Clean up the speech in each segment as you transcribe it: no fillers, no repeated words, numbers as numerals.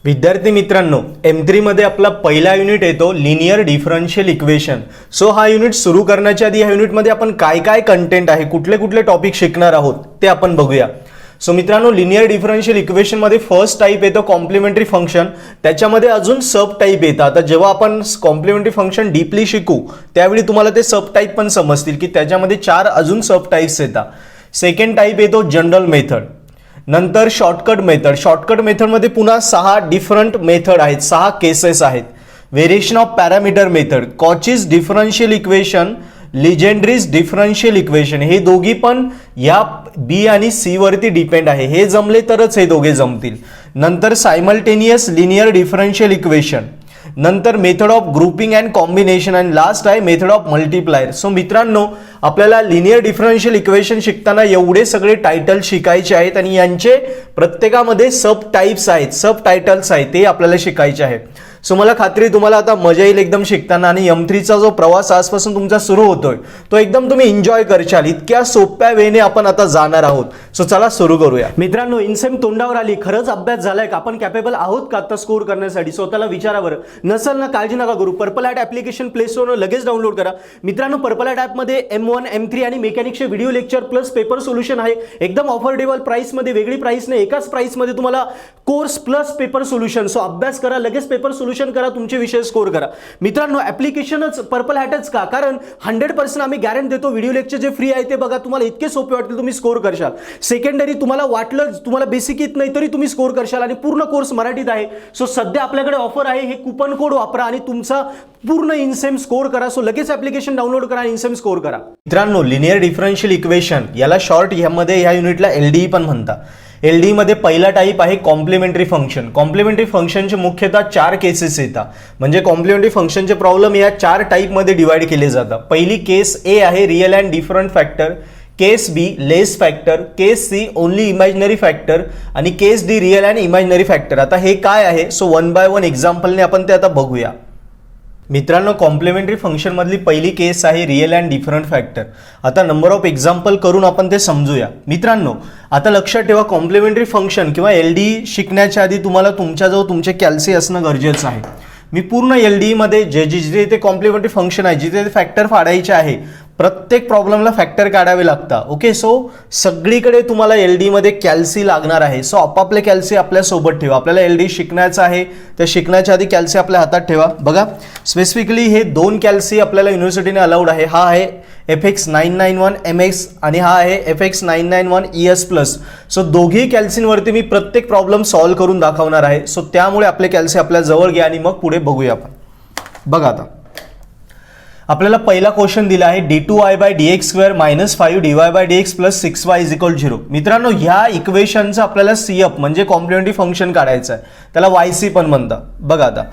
विद्यार्थी मित्रांनो, M3 मध्ये आपला पहिला युनिट येतो लिनियर डिफरन्शियल इक्वेशन. सो हा युनिट सुरू करण्याच्या आधी या युनिटमध्ये आपण काय काय कंटेंट आहे, कुठले कुठले टॉपिक शिकणार आहोत ते आपण बघूया. सो मित्रांनो, लिनियर डिफरन्शियल इक्वेशन मध्ये फर्स्ट टाइप येतो कॉम्प्लिमेंटरी फंक्शन. त्याच्यामध्ये अजून सब टाइप येतात. आता जेव्हा आपण कॉम्प्लिमेंटरी फंक्शन डीपली शिकू त्यावेळी तुम्हाला ते सब टाइप पण समजतील की त्याच्यामध्ये 4 अजून सब टाइप्स येतात. सेकंड टाइप येतो जनरल मेथड. नंतर शॉर्टकट मेथड. शॉर्टकट मेथडमध्ये पुन्हा 6 डिफरंट मेथड आहेत, 6 केसेस आहेत. Variation of parameter method, Cauchy's differential equation, Legendre's differential equation. हे दोघी पण या बी आणि सी वरती डिपेंड आहे. हे जमले तरच हे दोघे जमतील. नंतर सायमल्टेनियस लिनियर डिफरन्शियल इक्वेशन. नंतर method of grouping and combination आणि लास्ट आहे मेथड ऑफ मल्टिप्लायर. सो मित्रांनो, आपल्याला लिनियर डिफरन्शियल इक्वेशन शिकताना एवढे सगळे टायटल शिकायचे आहेत आणि यांचे प्रत्येकामध्ये सब टाइप्स आहेत, सब टायटल्स आहेत, ते आपल्याला शिकायचे आहे. सो मला खात्री तुम्हाला आता मजा येईल एकदम शिकताना आणि M3चा जो प्रवास आजपासून तुमचा सुरू होतोय तो एकदम तुम्ही एन्जॉय करशाल. इतक्या सोप्या वेने आपण आता जाणार आहोत. सो चला सुरू करूया. मित्रांनो, इनसेम तोंडावर आली. खरंच अभ्यास झालाय का? आपण कॅपेबल आहोत का आता स्कोर करण्यासाठी? स्वतःला विचारा बरं. नसेल ना, काळजी नका करू. पर्पल ॲट ॲप्लिकेशन प्ले स्टोरवर लगेच डाउनलोड करा. मित्रांनो, पर्पल ॲट ॲपमध्ये M1, M3 आणि मेकॅनिक्सचे video lecture plus paper solution आहे. एकदम ऑफर्डेबल प्राइसमध्ये, वेगळी प्राइस नाही, एकाच प्राइसमध्ये तुम्हाला course plus paper solution. So अभ्यास करा, लगेच पेपर सोल्युशन करा, तुमचे विषय स्कोर करा. मित्रांनो, ॲप्लिकेशनच पर्पल हॅटच का? कारण 100% आम्ही गॅरंटी देतो. व्हिडिओ लेक्चर जे फ्री आहे ते बघा, तुम्हाला इतके सोपे वाटतील, तुम्ही स्कोर करशाल. सेकंडरी तुम्हाला वाटलं तुम्हाला बेसिक येत नाही तरी तुम्ही स्कोर करशाल आणि पूर्ण कोर्स मराठीत आहे. सो सध्या आपल्याकडे ऑफर आहे. हे कुपन कोड वापरा आणि तुमचा पूर्ण इनसेम स्कोर करा. सो लगेच ॲप्लिकेशन डाउनलोड करा आणि इनसेम स्कोर करा. मित्रांनो, लिनियर डिफरन्शियल इक्वेशन याला शॉर्ट ह्यामध्ये ह्या युनिटला LDE पण म्हणतात. LDE मध्ये पहिला टाइप आहे कॉम्प्लिमेंटरी फंक्शन. कॉम्प्लिमेंटरी फंक्शनचे मुख्यतः 4 केसेस येतात. म्हणजे कॉम्प्लिमेंटरी फंक्शनचे प्रॉब्लेम या 4 टाइपमध्ये डिवाइड केले जातात. पहिली केस A आहे real and different factor, case B less factor, case C only imaginary factor आणि केस D real and imaginary factor. आता हे काय आहे? सो 1 बाय 1 एक्झाम्पलने आपण ते आता बघूया. मित्रांनो, कॉम्प्लिमेंटरी फंक्शन मधली पहिली केस आहे रिअल अँड डिफरंट फॅक्टर. आता नंबर ऑफ एक्झाम्पल करून आपण ते समजूया. मित्रांनो, आता लक्षात ठेवा, कॉम्प्लिमेंटरी फंक्शन किंवा LDE शिकण्याच्या आधी तुम्हाला तुमच्याजवळ तुमचे कॅल्सी असणं गरजेचं आहे. मी पूर्ण LDE मध्ये जिथे इथे कॉम्प्लिमेंटरी फंक्शन आहे, जिथे फॅक्टर फाडायचे आहे, प्रत्येक प्रॉब्लेमला फॅक्टर काढावे लागतात. ओके, सो सगळीकडे तुम्हाला LDE मध्ये कॅल्सी लागणार आहे. सो आपापले कॅल्सी आपल्या सोबत ठेवा. आपल्याला LDE शिकण्याचं आहे, तर शिकण्याच्या आधी कॅल्सी आपल्या हातात ठेवा. बघा, स्पेसिफिकली हे 2 कॅल्सी आपल्याला युनिव्हर्सिटीने अलाउड आहे. हा आहे FX991 MX आणि हा आहे FX991 ES+. सो दोघी कॅल्सींवरती मी प्रत्येक प्रॉब्लेम सॉल्व्ह करून दाखवणार आहे. सो त्यामुळे आपले कॅल्सी आपल्या जवळ घ्या आणि मग पुढे बघूया आपण. बघा, आता आपल्याला पहिला क्वेश्चन दिला आहे d2y/dx² - 5dy/dx + 6y = 0. मित्रांनो, ह्या इक्वेशनचं आपल्याला CF म्हणजे कॉम्प्लिमेंटरी फंक्शन काढायचं आहे. त्याला YC पण म्हणतात. बघा आता,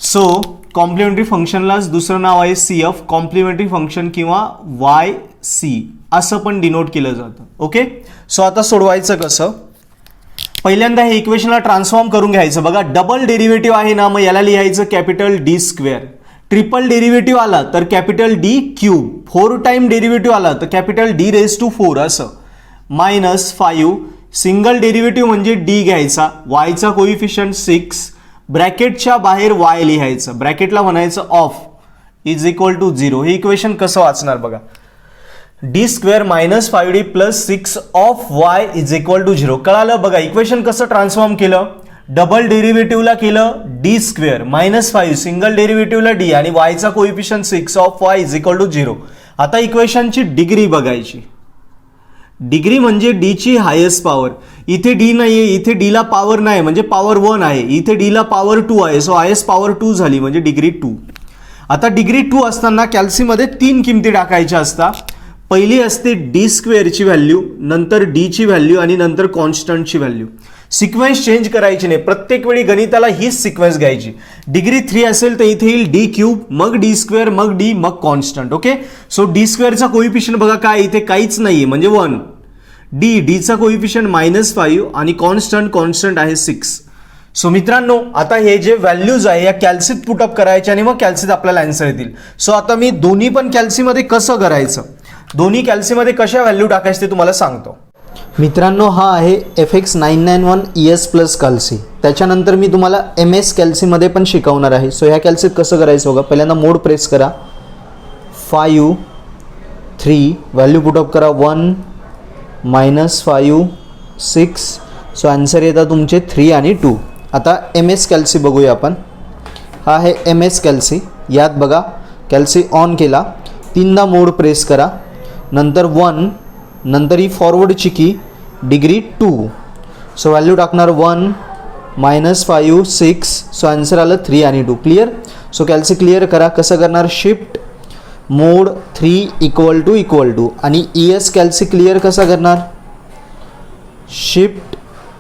सो कॉम्प्लिमेंटरी फंक्शनलाच दुसरं नाव आहे CF, कॉम्प्लिमेंटरी फंक्शन किंवा YC असं पण डिनोट केलं जातं. ओके, सो आता सोडवायचं कसं? पहिल्यांदा हे इक्वेशनला ट्रान्सफॉर्म करून घ्यायचं. बघा, डबल डेरिव्हेटिव्ह आहे ना, मग याला लिहायचं कॅपिटल D². ट्रिपल डेरिव्हेटिव्ह आला तर कॅपिटल D³. 4 टाइम डेरिव्हेटिव्ह आला तर कॅपिटल D⁴ असं. -5 सिंगल डेरिव्हेटिव्ह म्हणजे D घ्यायचा, yचा कोइफिशियंट 6, ब्रॅकेटच्या बाहेर y लिहायचं, ब्रॅकेटला म्हणायचं ऑफ = 0. हे इक्वेशन कसं वाचणार बघा, D² - 5D + 6 ऑफ y = 0. कळालं? बघा, इक्वेशन कसं ट्रान्सफॉर्म केलं? डबल डेरिव्हेटिव्हला केलं D² -5, सिंगल डेरिव्हेटिव्हला D आणि yचा कोइफिशियंट 6 ऑफ y = 0. आता इक्वेशनची डिग्री बघायची. डिग्री म्हणजे D ची हायेस्ट पॉवर. इथे D नाहीये, इथे D ला पॉवर नाही म्हणजे पॉवर 1 आहे, इथे D ला पॉवर 2 आहे. सो हायेस्ट पॉवर 2 झाली म्हणजे डिग्री 2. आता डिग्री 2 असताना कॅल्सीमध्ये 3 किमती टाकायच्या असतात. पहिली असते D² ची व्हॅल्यू, नंतर D ची व्हॅल्यू आणि नंतर कॉन्स्टंटची व्हॅल्यू. सिक्वेन्स चेंज करायची नाही, प्रत्येक वेळी गणिताला हीच सिक्वेन्स घ्यायची. डिग्री 3 असेल तर इथे येईल D³, मग D², मग D, मग constant. Okay, so D² coefficient बघा काय, इथे काहीच नाहीये म्हणजे 1. Dचा कोइफिशियंट -5 आणि कॉन्स्टंट आहे 6. सो मित्रांनो, आता हे जे व्हॅल्यूज आहे या कॅल्सीत पुटअप करायचे आणि मग कॅल्सीत आपल्याला आन्सर येतील. सो आता मी दोन्ही पण कॅल्सीमध्ये कसं करायचं, दोन्ही कॅल्सीमध्ये कशा व्हॅल्यू टाकायचे ते तुम्हाला सांगतो. मित्रांनो, हा आहे FX991 ES+ कॅल्सी. त्याच्यानंतर मी तुम्हाला MS कॅल्सीमध्ये पण शिकवणार आहे. सो ह्या कॅल्सीत कसं करायचं बघा. पहिल्यांदा मोड प्रेस करा. 5 3 व्हॅल्यू पुटअप करा. 1 -5 6. सो आन्सर येतात तुमचे 3 आणि 2. आता MS कॅल्सी बघूया आपण. हा आहे MS कॅल्सी. यात बघा कॅल्सी ऑन केला, 3दा मोड प्रेस करा, नंतर 1, नंतर ही फॉरवर्डची की डिग्री 2. सो व्हॅल्यू टाकणार 1 -5 6. सो आन्सर आलं 3 आणि 2. क्लिअर. सो कॅल्सी क्लिअर करा. कसं करणार. शिफ्ट मोड 3 = आणि ES कॅल्सी क्लिअर कसा करणार. शिफ्ट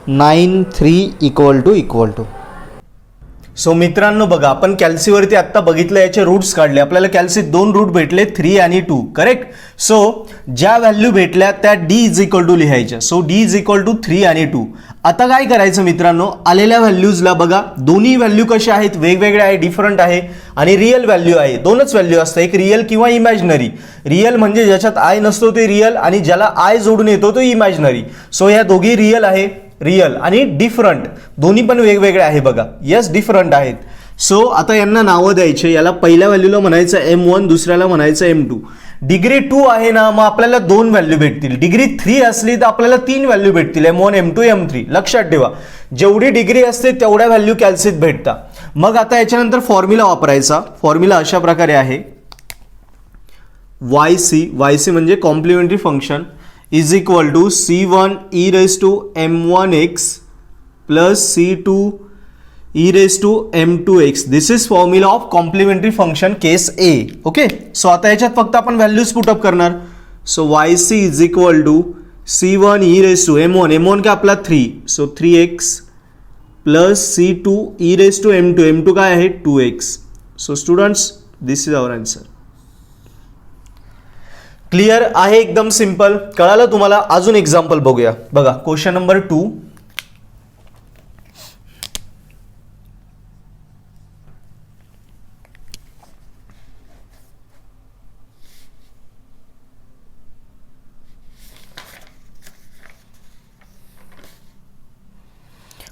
9 3 = सो मित्रांनो बघा, आपण कॅल्सीवरती आत्ता बघितलं, याचे रूट्स काढले. आपल्याला कॅल्सीत 2 रूट भेटले, 3 आणि 2. करेक्ट. सो ज्या व्हॅल्यू भेटल्या त्या D = लिहायच्या. सो D = 3 आणि 2. आता काय करायचं मित्रांनो, आलेल्या व्हॅल्यूजला बघा, दोन्ही व्हॅल्यू कशा आहेत, वेगवेगळे आहे, डिफरंट आहे. आणि रिअल व्हॅल्यू आहे. दोनच व्हॅल्यू असतात, एक रिअल किंवा इमॅजिनरी. रिअल म्हणजे ज्याच्यात आय नसतो ते रिअल, आणि ज्याला आय जोडून येतो तो इमॅजिनरी. सो ह्या दोघी रिअल आहे. रिअल आणि डिफरंट दोन्ही पण वेगवेगळे आहे बघा. यस, डिफरंट आहेत. सो आता यांना नावं द्यायचे. याला पहिल्या व्हॅल्यूला म्हणायचं M1, दुसऱ्याला म्हणायचं M2. डिग्री 2 आहे ना, मग आपल्याला 2 व्हॅल्यू भेटतील. डिग्री 3 असली तर आपल्याला 3 व्हॅल्यू भेटतील, M1 M2 M3. लक्षात ठेवा, जेवढी डिग्री असते तेवढ्या व्हॅल्यू कॅल्सीत भेटतात. मग आता याच्यानंतर फॉर्म्युला वापरायचा. फॉर्म्युला अशा प्रकारे आहे. YC म्हणजे complementary function = C1 e⁻m1x plus C2 e⁻m2x. This is formula of complementary function case A. Okay. So आता याच्यात फक्त आपण व्हॅल्यूज पुटअप करणार. सो YC = C1 e⁻m1 काय आपला 3. So 3x plus C2 e⁻m2 काय आहे 2x. So students, this is our answer. Clear आहे, एकदम सिंपल. कळालं तुम्हाला. अजून एक्झाम्पल बघूया. बघा क्वेश्चन नंबर 2.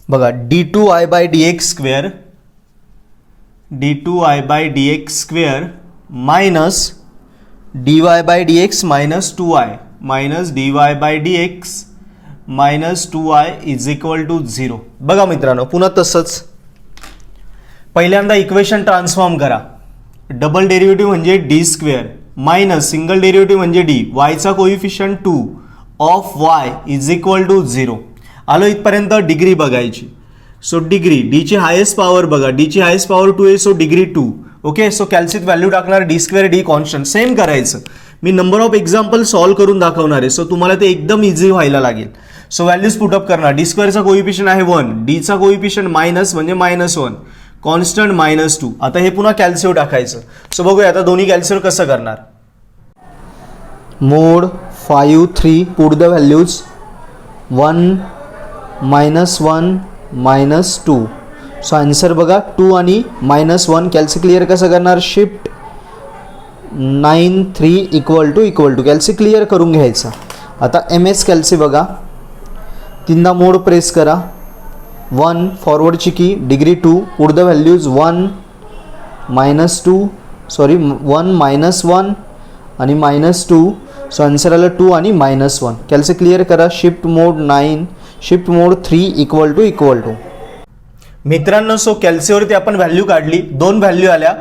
बघा d2i/dx² minus dy/dx minus 2i minus dy/dx minus 2i = 0. बघा मित्रांनो, पुन्हा तसंच. पहिल्यांदा इक्वेशन ट्रान्सफॉर्म करा. डबल डेरिव्हेटिव्ह म्हणजे d² मायनस सिंगल डेरिव्हेटिव्ह म्हणजे d. yचा कोइफिशियंट 2 ऑफ y = 0. आलो इथपर्यंत. डिग्री बघायची. सो डिग्री d ची हायेस्ट पॉवर बघा. d ची हायेस्ट पॉवर 2 आहे. So degree 2. ओके. सो कॅल्सीत व्हॅल्यू टाकणार d², d कॉन्स्टंट. सेम करायचं. मी नंबर ऑफ एक्झाम्पल सॉल्व्ह करून दाखवणार आहे. सो तुम्हाला ते एकदम इझी व्हायला लागेल. सो व्हॅल्यूज पुटअप करणार. d² कोइफिशियंट आहे 1, d चा कोइफिशियंट मायनस म्हणजे -1, कॉन्स्टंट -2. आता हे पुन्हा कॅल्सीवर टाकायचं. सो बघूया आता दोन्ही कॅल्सीवर कसं करणार. मोड 5 3 put the values 1 -1 -2. So answer बघा 2 आणि -1. कॅल्सी क्लिअर कसं करणार. शिफ्ट 9 3 = कॅल्सी क्लिअर करून घ्यायचा. आता MS कॅल्सी बघा. 3दा मोड प्रेस करा. 1 फॉरवर्डची की डिग्री 2 पुट द व्हॅल्यूज 1 -2 1 -1 आणि -2. सो आन्सर आलं 2 आणि -1. कॅल्सी क्लिअर करा. शिफ्ट मोड 3 = मित्रांनो, सो कॅल्सीवरती आपण व्हॅल्यू काढली. 2 व्हॅल्यू आल्या,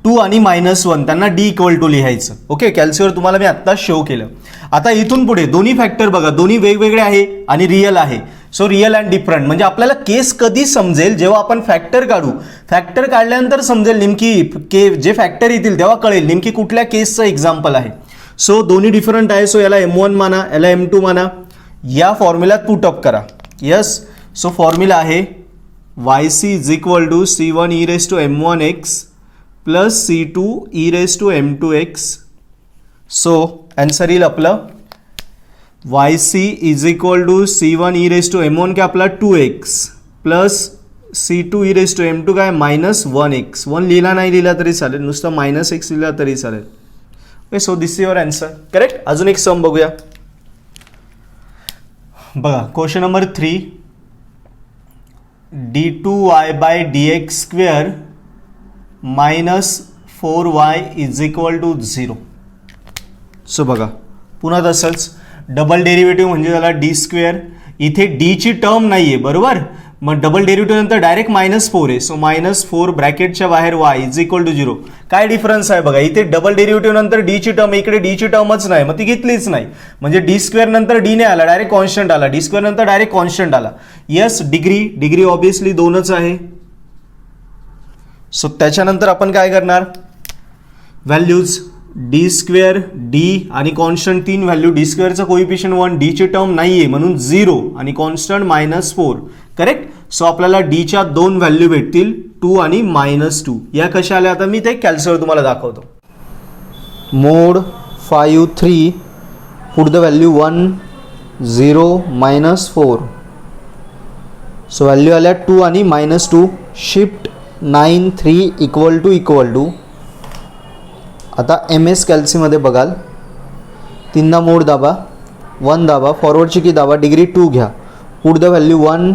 2 आणि -1. त्यांना d = लिहायचं. ओके. कॅल्सीवर तुम्हाला मी आत्ता शो केलं. आता इथून पुढे दोन्ही फॅक्टर बघा. दोन्ही वेगवेगळे आहे आणि रिअल आहे. सो रिअल अँड डिफरंट म्हणजे आपल्याला केस कधी समजेल, जेव्हा आपण फॅक्टर काढू. फॅक्टर काढल्यानंतर समजेल नेमकी जे फॅक्टर येतील तेव्हा कळेल नेमकी कुठल्या केसचं एक्झाम्पल आहे. सो दोन्ही डिफरंट आहे. सो याला M1 माना, याला M2 माना. या फॉर्म्युल्यात पुटअप करा. यस. सो फॉर्म्युला आहे YC = C1 e⁻m1x plus C2 e⁻m2x. So answer येईल आपलं YC = C1 e⁻m1 काय आपला 2x प्लस C2 e⁻m2 काय -1x. 1 लिहिला नाही लिहिला तरी चालेल, नुसतं -x लिहिला तरी चालेल. Okay. So this is your answer. Correct. अजून एक सम बघूया. बघा question number 3. d2y by dx square minus 4y is equal to 0. So बघा पुन्हा तसंच डबल डेरिव्हेटिव्ह म्हणजे झाला डी स्क्वेअर. इथे डी ची टर्म नाही आहे बरोबर, मग डबल डेरिव्हेटिव्ह नंतर डायरेक्ट -4 आहे. सो -4 ब्रॅकेटच्या बाहेर y इज इक्वल टू 0. काय डिफरन्स आहे बघा, इथे डबल डेरिव्हेटिव्ह नंतर डी ची टर्म, इकडे डी ची टर्मच नाही, मग ती घेतलीच नाही. म्हणजे डी स्क्वेअर नंतर डी नाही आला, डायरेक्ट कॉन्स्टंट आला. डी स्क्वेअर नंतर डायरेक्ट कॉन्स्टंट आला. येस, डिग्री ऑब्विसली 2च आहे. सो त्याच्यानंतर आपण काय करणार, व्हॅल्यूज डी स्क्वेअर डी आणि कॉन्स्टंट 3 व्हॅल्यू. डी स्क्वेअरचं कोइफिशियंट 1, डी ची टर्म नाहीये म्हणून 0 आणि कॉन्स्टंट -4. करेक्ट. सो आपल्याला डी च्या 2 व्हॅल्यू भेटतील 2 आणि -2. या कशा आल्या आता मी ते कॅल्सीवर तुम्हाला दाखवतो. Mode 5 3 put the value 1 0 -4. So value आल्या 2 आणि -2. Shift 9 3 equal to. आता MS कॅल्सीमध्ये बघाल 3 मोड दाबा, 1 दाबा, फॉरवर्डची की दाबा, डिग्री 2 घ्या, put the value 1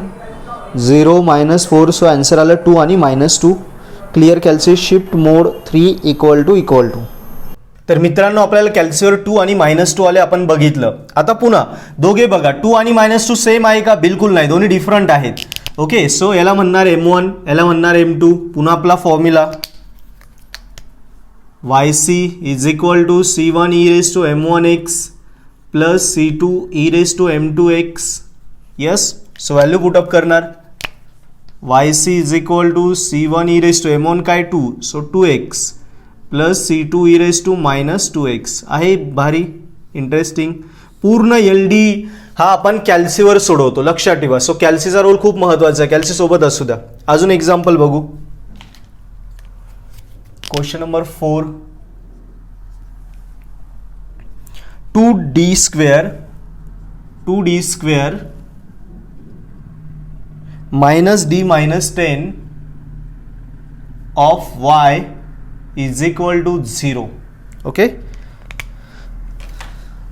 0 -4. So answer आलं 2 आणि -2. Clear calci. Shift mode 3 equal to. तर मित्रांनो आपल्याला कॅल्सीवर 2 आणि -2 आले, आपण बघितलं. आता पुन्हा दोघे बघा, 2 आणि -2 सेम आहे का, बिलकुल नाही, दोन्ही डिफरंट आहेत. ओके. सो याला म्हणणार M1, याला म्हणणार M2. पुन्हा आपला formula yc is equal to c1 e raise to m1x plus c2 e raise to m2x. Yes. So value put up करणार, yc is equal to c1 e raise to m1 काय 2, so 2x plus c2 e raise to -2x. आहे भारी interesting. पूर्ण LD हा आपण कॅल्सीवर सोडवतो, लक्षात ठेवा. सो कॅल्सीचा रोल खूप महत्त्वाचा आहे, कॅल्सी सोबत असू द्या. अजून एक्झाम्पल बघू. Question number 4. 2d square minus d -10 of y is equal to 0. Okay.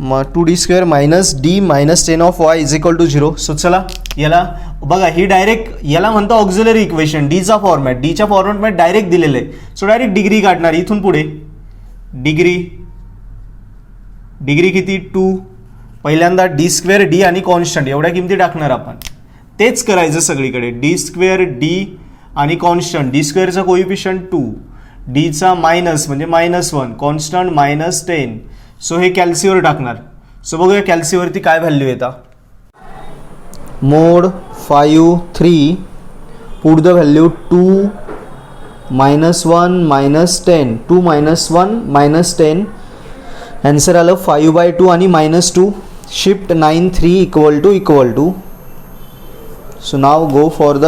मग 2d square minus d -10 of y is equal to 0. So चला याला बघा, ही डायरेक्ट याला म्हणतो ऑक्झिलरी इक्वेशन. डीचा फॉर्मॅट, डीच्या फॉर्मॅट डायरेक्ट दिलेलं आहे. सो डायरेक्ट डिग्री काढणार. इथून पुढे डिग्री किती 2. पहिल्यांदा डी स्क्वेअर डी आणि कॉन्स्टंट एवढ्या किमती टाकणार आपण. तेच करायचं सगळीकडे. डी स्क्वेअर डी आणि कॉन्स्टंट. डी स्क्वेअरचा कोइफिशियंट 2, डीचा मायनस म्हणजे -1, कॉन्स्टंट -10. सो हे कॅल्सीवर टाकणार. सो बघूया कॅल्सीवरती काय व्हॅल्यू येतात. Mode 5 3 put the value 2 -1 -10. 2 -1 -10. Answer आलं 5/2 आणि -2. Shift 9 3 equal to. So now go for the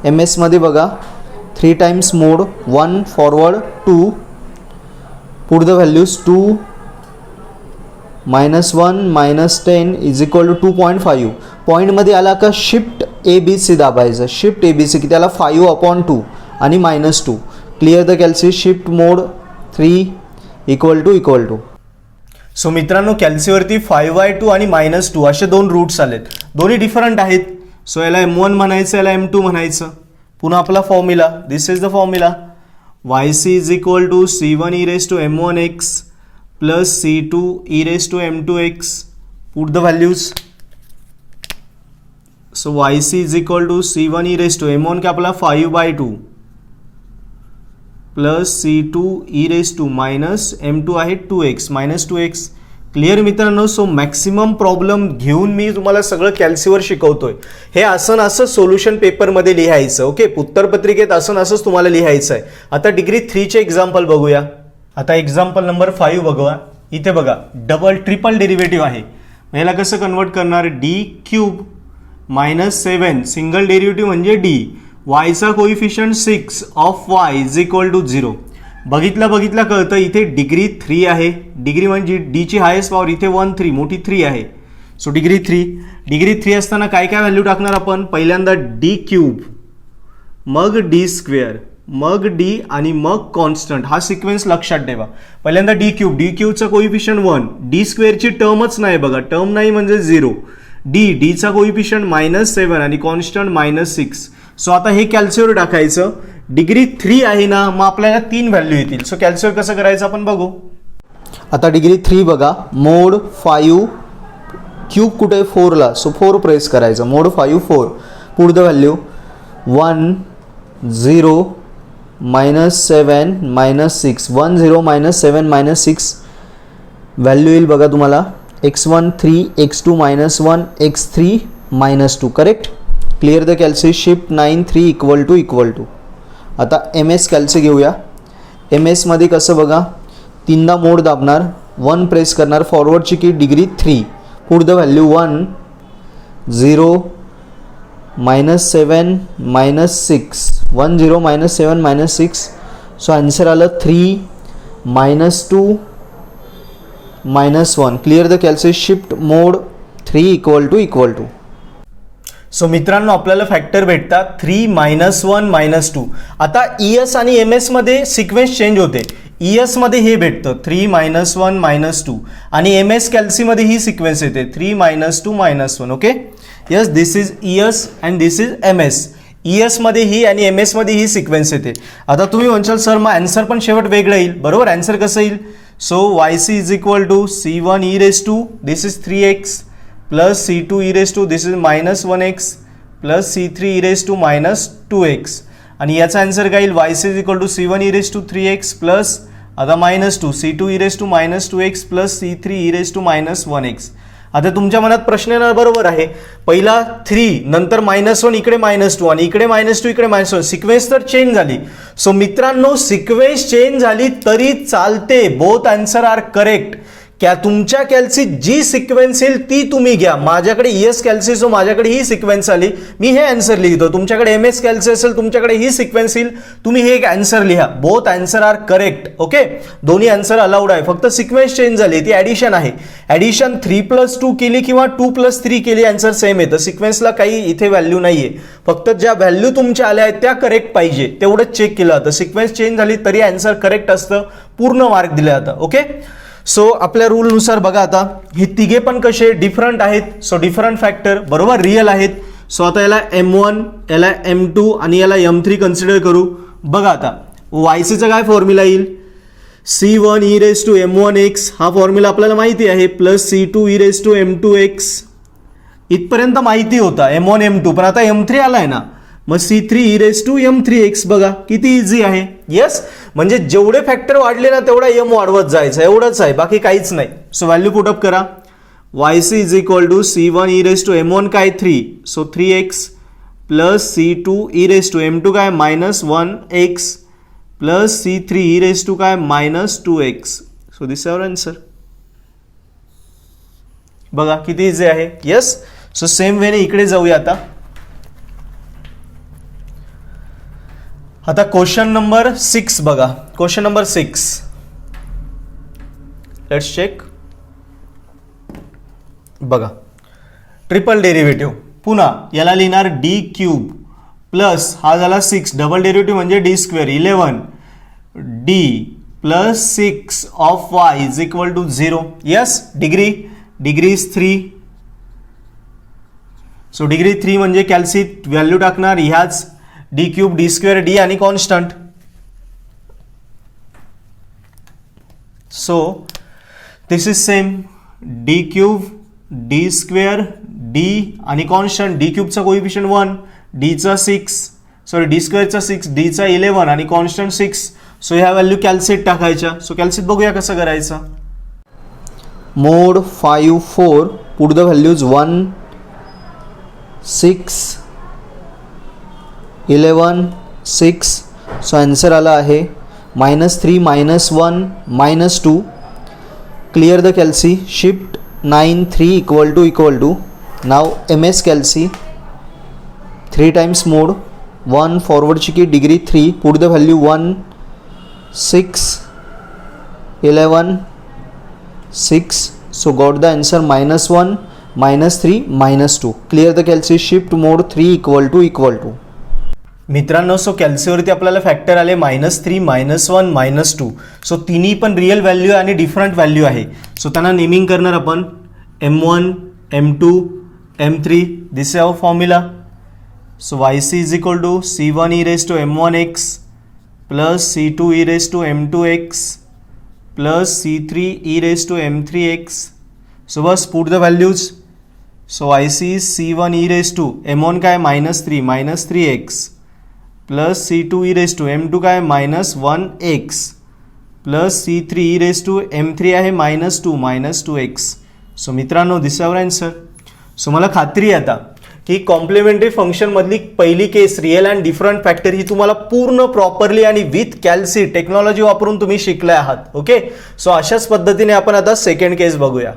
MS मध्ये बघा 3 times mode 1 forward 2 put the values 2 -1 -10 is equal to 2.5. पॉईंटमध्ये आला का शिफ्ट ABC दाबायचं. शिफ्ट ABC की त्याला 5/2 आणि -2. Clear the calci. Shift mode 3 equal to. So मित्रांनो कॅल्सीवरती 5/2 आणि -2 असे 2 रूट्स आलेत, दोन्ही डिफरंट आहेत. सो याला M1 म्हणायचं, याला M2 म्हणायचं. पुन्हा आपला formula, this is the formula. yc is equal to c1 e raise to m1x plus c2 e raise to m2x. Put the values. So yc is equal to c1 e raise to m1 का आपला 5/2 plus c2 e raise to minus m2 आहे 2x -2x. Clear मित्रांनो. So maximum problem घेऊन मी तुम्हाला सगळं कॅल्सीवर शिकवतोय. हे असं solution पेपरमध्ये लिहायचं. ओके. उत्तरपत्रिकेत असंच तुम्हाला लिहायचं आहे. आता डिग्री 3चे एक्झाम्पल बघूया. आता एक्झाम्पल नंबर 5 बघूया. इथे बघा ट्रिपल डेरिव्हेटिव्ह आहे. याला कसं कन्वर्ट करणार, d³ -7 सिंगल डेरिव्हेटिव्ह म्हणजे d, yचा coefficient 6 of y is equal to 0. बघितलं कळतं. इथे डिग्री 3 आहे. डिग्री म्हणजे डी ची हायेस्ट पॉवर, इथे 1 3 मोठी 3 आहे. सो डिग्री 3 असताना काय व्हॅल्यू टाकणार आपण. पहिल्यांदा d³, मग d स्क्वेअर, मग d आणि मग कॉन्स्टंट. हा सिक्वेन्स लक्षात ठेवा. पहिल्यांदा d³ चा कोइफिशियंट 1, d स्क्वेअरची टर्मच नाही बघा, टर्म नाही म्हणजे 0. डीचा कोइफिशियंट -7 आणि कॉन्स्टंट -6. सो आता हे कॅल्सीवर टाकायचं. डिग्री 3 आहे ना, मग आपल्याला 3 व्हॅल्यू येतील. सो कॅल्सीवर कसं करायचं आपण बघू. आता डिग्री 3 बघा, मोड 5 क्यूब कुठे 4ला, सो 4 प्रेस करायचं. Mode 5 4. Put the value 1 0 -7 -6. 1 0 -7 -6 value येईल बघा तुम्हाला. x1 3 x2 -1 x3 -2. Correct. Clear the calci. Shift 9 3 equal to. आता MS कॅल्सी घेऊया. MS मध्ये कसं बघा, 3दा मोड दाबणार, 1 प्रेस करणार, फॉरवर्डची की degree 3. Put the value 1 0 -7 -6. 1 0 -7 -6. So answer आलं 3 -2 -1. Clear the calci. Shift mode 3 equal to. So मित्रांनो आपल्याला फॅक्टर भेटतात 3 -1 -2. आता ES आणि MS मध्ये सिक्वेन्स चेंज होते. ES मध्ये हे भेटतं 3 -1 -2 आणि MS कॅल्सीमध्ये ही सिक्वेन्स येते 3 -2 -1. Okay. Yes, this is ES and this is MS. ES मध्ये ही आणि MS मध्ये ही सिक्वेन्स येते. आता तुम्ही म्हणशाल सर मग आन्सर पण शेवट वेगळं येईल. बरोबर. आन्सर कसं येईल. So YC is equal to C1 e raise to this is 3x plus C2 e raise to this is -1x plus C3 e raise to -2x. आणि याचा आन्सर काय येईल. YC is equal to C1 e raise to 3x plus आता -2 C2 e raise to -2x plus C3 e raise to -1x. आता तुमच्या मनात प्रश्न येणार. बरोबर आहे. पहिला 3 नंतर -1 इकडे -2 आणि इकडे -2 इकडे -1. सिक्वेन्स तर चेंज झाली. सो मित्रांनो सिक्वेन्स चेंज झाली तरी चालते. Both answer are correct. तुमच्या कॅल्सीत जी सिक्वेन्स येईल ती तुम्ही घ्या. माझ्याकडे ES कॅल्सी, सो माझ्याकडे ही सिक्वेन्स आली, मी हे आन्सर लिहितो. तुमच्याकडे MS कॅल्सी असेल, तुमच्याकडे ही सिक्वेन्स येईल, तुम्ही हे आन्सर लिहा. Both answer are correct. Okay. दोन्ही आन्सर अलाउड आहे. फक्त सिक्वेन्स चेंज झाली, ती ॲडिशन आहे. ॲडिशन 3+2 केली किंवा 2+3 केली आन्सर सेम येतं. सिक्वेन्सला काही इथे व्हॅल्यू नाही आहे. फक्त ज्या व्हॅल्यू तुमच्या आल्या आहेत त्या करेक्ट पाहिजे तेवढंच चेक केलं जातं. सिक्वेन्स चेंज झाली तरी आन्सर करेक्ट असतं. पूर्ण मार्क दिले जातं. ओके. सो आपल्या रूलनुसार बघा आता हे तिघे पण कसे डिफरंट आहेत. सो डिफरंट फॅक्टर बरोबर रिअल आहेत. सो आता याला M1 याला M2 आणि याला M3 कन्सिडर करू. बघा आता YCचा काय फॉर्म्युला येईल. C1 e raise to M1x हा फॉर्म्युला आपल्याला माहिती आहे plus C2 e raise to M2x. इथपर्यंत माहिती होता M1 M2. पण आता M3 आलाय ना, मग C3 e raise to M3x. बघा किती इझी आहे. येस, म्हणजे जेवढे फॅक्टर वाढले ना तेवढा M वाढवत जायचं, एवढंच आहे, बाकी काहीच नाही. सो व्हॅल्यू पुटअप करा. YC is equal to C1 e raise to M1 काय 3, so 3x plus C2 e raise to M2 काय -1x plus C3 e raise to काय -2x. So this our answer. बघा किती easy आहे. Yes. So same वेने इकडे जाऊया आता question number 6 बघा. Question number 6 let's check. बघा ट्रिपल डेरिव्हेटिव्ह. पुन्हा याला लिहिणार d³ प्लस हा झाला 6 डबल डेरिव्हेटिव्ह म्हणजे d² 11 d plus 6 of y is equal to 0. Yes. Degree is 3. So degree 3 म्हणजे कॅल्सीत व्हॅल्यू टाकणार ह्याच d³ d² d आणि constant. So this is same d³ d² d आणि कॉन्स्टंट. d³ चा coefficient 1, d चा 6 sorry d² चा 6 d चा 11 आणि कॉन्स्टंट 6. सो ह्या व्हॅल्यू कॅल्सीत टाकायच्या. सो कॅल्सीत बघूया कसं करायचं. Mode 5 4 put the values 1 6 11 6. So answer आला आहे -3 -1 -2. Clear the calci. Shift 9 3 equal to. Now MS calci 3 times mode 1 फॉरवर्डची की degree 3 put the value 1 6 11 6. So got the answer -1 -3 -2. Clear the calci. Shift mode 3 equal to. मित्रांनो so कॅल्सीवरती आपल्याला factor आले -3 -1 -2. So तिन्ही पण रिअल व्हॅल्यू आणि different value आहे. सो त्यांना नेमिंग करणार आपण M1 M2 m3. This is our formula. So yc is equal to c1 e raised to m1x plus c2 e raised to m2x plus c3 e raised to m3x. So bus put the values. So yc is c1 e raised to m1 काय -3 -3x plus c2 e raised to m2 काय -1x plus c3 e raised to m3 आहे -2 2x. So मित्रांनो दिस is our answer. So मला खात्री आहे आता की complementary function मधली पहिली केस रिअल अँड डिफरंट फॅक्टर ही तुम्हाला पूर्ण प्रॉपरली आणि विथ कॅल्सी टेक्नॉलॉजी वापरून तुम्ही शिकले आहात. ओके, सो अशाच पद्धतीने आपण आता सेकंड केस बघूया.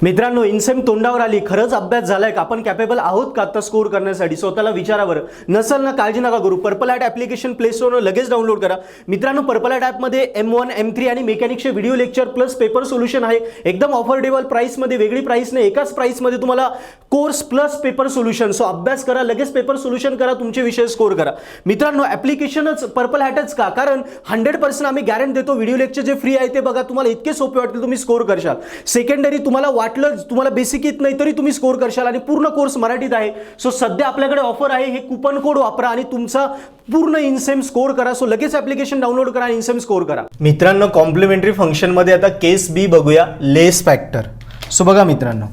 मित्रांनो इनसेम तोंडावर आली. खरंच अभ्यास झालाय का? आपण कॅपेबल आहोत का आता स्कोर करण्यासाठी? स्वतःला विचारा बरं. नसेल ना काळजी नका करू. पर्पल ॲट ॲप्लिकेशन प्ले स्टोरवर लगेच डाउनलोड करा. मित्रांनो पर्पल ॲट ॲपमध्ये M1 M3 आणि मेकॅनिक्सचे video lecture plus paper solution आहे. एकदम ऑफोर्डेबल प्राइसमध्ये, वेगळी प्राइस नाही, एकाच प्राइसमध्ये तुम्हाला course plus paper solution. So अभ्यास करा, लगेच पेपर सोल्युशन करा, तुमचे विषय स्कोर करा. मित्रांनो ॲप्लिकेशनच पर्पल हॅटच का? कारण 100% आम्ही गॅरंटी देतो. व्हिडिओ लेक्चर जे फ्री आहे ते बघा, तुम्हाला इतके सोपे वाटतील, तुम्ही स्कोर करशाल. सेकंडरी तुम्हाला वाटलं तुम्हाला बेसिक येत नाही तरी तुम्ही स्कोर करशाल आणि पूर्ण कोर्स मराठीत आहे. सो सध्या आपल्याकडे ऑफर आहे. हे कुपन कोड वापरा आणि तुमचा पूर्ण इनसेम स्कोर करा. सो लगेच ॲप्लिकेशन डाउनलोड करा आणि इनसेम स्कोर करा. मित्रांनो कॉम्प्लिमेंटरी फंक्शन मध्ये आता केस बी बघूया, लेस फॅक्टर. सो बघा मित्रांनो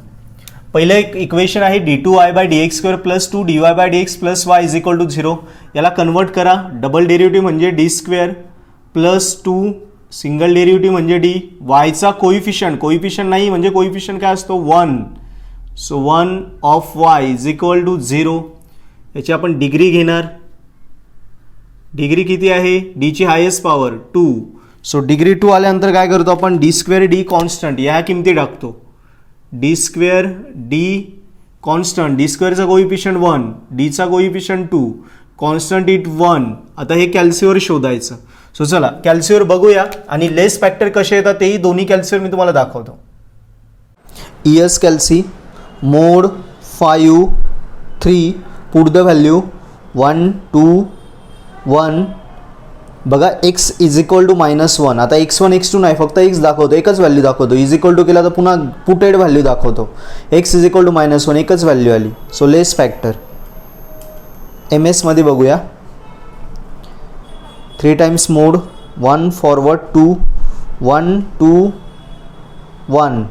पहिलं एक इक्वेशन आहे d2y/dx² plus 2dy/dx plus y is equal to 0. याला कन्वर्ट करा. डबल डेरिव्हेटिव्ह म्हणजे d² प्लस 2 सिंगल डेरिव्हेटिव्ह म्हणजे d. वायचा कोइफिशियंट नाही म्हणजे कोइफिशियंट काय असतो 1. So 1 of y is equal to 0. याची आपण डिग्री घेणार. डिग्री किती आहे? d ची हायेस्ट पॉवर 2. सो डिग्री 2 आल्यानंतर काय करतो आपण? d² d कॉन्स्टंट या किमती टाकतो. d² d कॉन्स्टंट, d² चा कोइफिशियंट 1, d चा कोइफिशियंट 2, कॉन्स्टंट इट 1. आता हे कॅल्सीवर शोधायचं. सो चला कॅल्सीवर बघूया आणि लेस फॅक्टर कसे येतात तेही दोन्ही कॅल्सीवर मी तुम्हाला दाखवतो. ES calci mode 5 3 put the value 1 2 1. बघा x इज इक्वल टू -1. आता x1 x2 नाही, फक्त x दाखवतो, एकच व्हॅल्यू दाखवतो. इज इक्वल टू केला तर पुन्हा पुटेड व्हॅल्यू दाखवतो. x इज इक्वल टू -1 एकच व्हॅल्यू आली. सो लेस फॅक्टर MS मध्ये बघूया. 3 times mode 1 forward 2 1 2 1.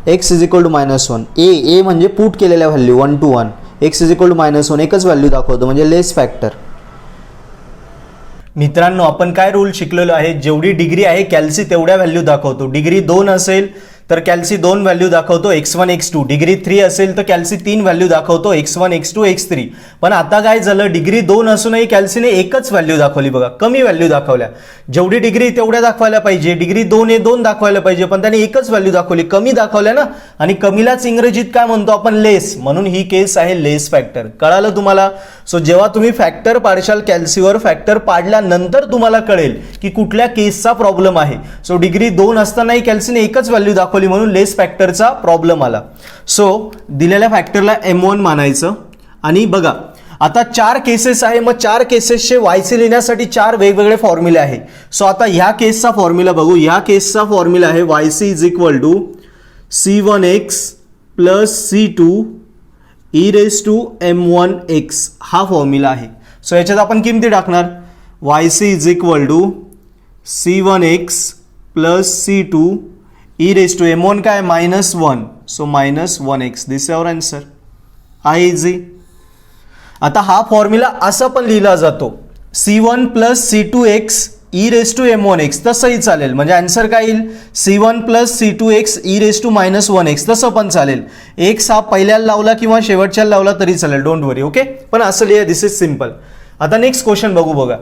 x is equal to -1. ए म्हणजे पुट केलेल्या value 1 to 1. x is equal to -1 एकच व्हॅल्यू दाखवतो म्हणजे लेस फॅक्टर. मित्रांनो आपण काय रूल शिकलेलो आहे? जेवढी डिग्री आहे कॅल्सी तेवढ्या व्हॅल्यू दाखवतो. डिग्री 2 असेल तर कॅल्सी 2 व्हॅल्यू दाखवतो x1 x2. डिग्री 3 असेल तर कॅल्सी 3 व्हॅल्यू दाखवतो x1 x2 x3. पण आता काय झालं? डिग्री 2 असूनही कॅल्सीने एकच व्हॅल्यू दाखवली. बघा कमी व्हॅल्यू दाखवल्या. जेवढी डिग्री तेवढ्या दाखवायला पाहिजे. डिग्री 2 आहे 2 दाखवायला पाहिजे, पण त्याने एकच व्हॅल्यू दाखवली, कमी दाखवल्या ना. आणि कमीलाच इंग्रजीत काय म्हणतो आपण? लेस. म्हणून ही केस आहे लेस फॅक्टर. कळालं तुम्हाला? सो जेव्हा तुम्ही फॅक्टर पाडशाल कॅल्सीवर, फॅक्टर पाडल्यानंतर तुम्हाला कळेल की कुठल्या केसचा प्रॉब्लेम आहे. सो डिग्री 2 असतानाही कॅल्सीने एकच व्हॅल्यू दाखवली म्हणून लेस फॅक्टरचा प्रॉब्लेम आला. सो दिलेल्या फॅक्टरला M1 मानायचं. आणि बघा आता 4 केसेस आहे, मग 4 केसेसचे वायचे लिहिण्यासाठी 4 वेगवेगळे फॉर्म्युले आहे. सो आता ह्या केसचा फॉर्म्युला बघू. ह्या केसचा फॉर्म्युला आहे yc is equal to c1x plus c2 e raise to m1x. हा फॉर्म्युला आहे. सो याच्यात आपण किमती टाकणार. yc is equal to c1x plus c2 e raise to m1 काय -1. So -1x. This is our answer. आहे easy. आता हा फॉर्म्युला असा पण लिहिला जातो c1 plus c2x e raise to m1x. तसंही चालेल. म्हणजे आन्सर काय येईल? c1 plus c2x e raise to -1x. तसं पण चालेल. x हा पहिल्याला लावला किंवा शेवटच्याला लावला तरी चालेल. Don't worry. ओके, पण असं लिहा. This is simple. आता नेक्स्ट क्वेश्चन बघू. बघा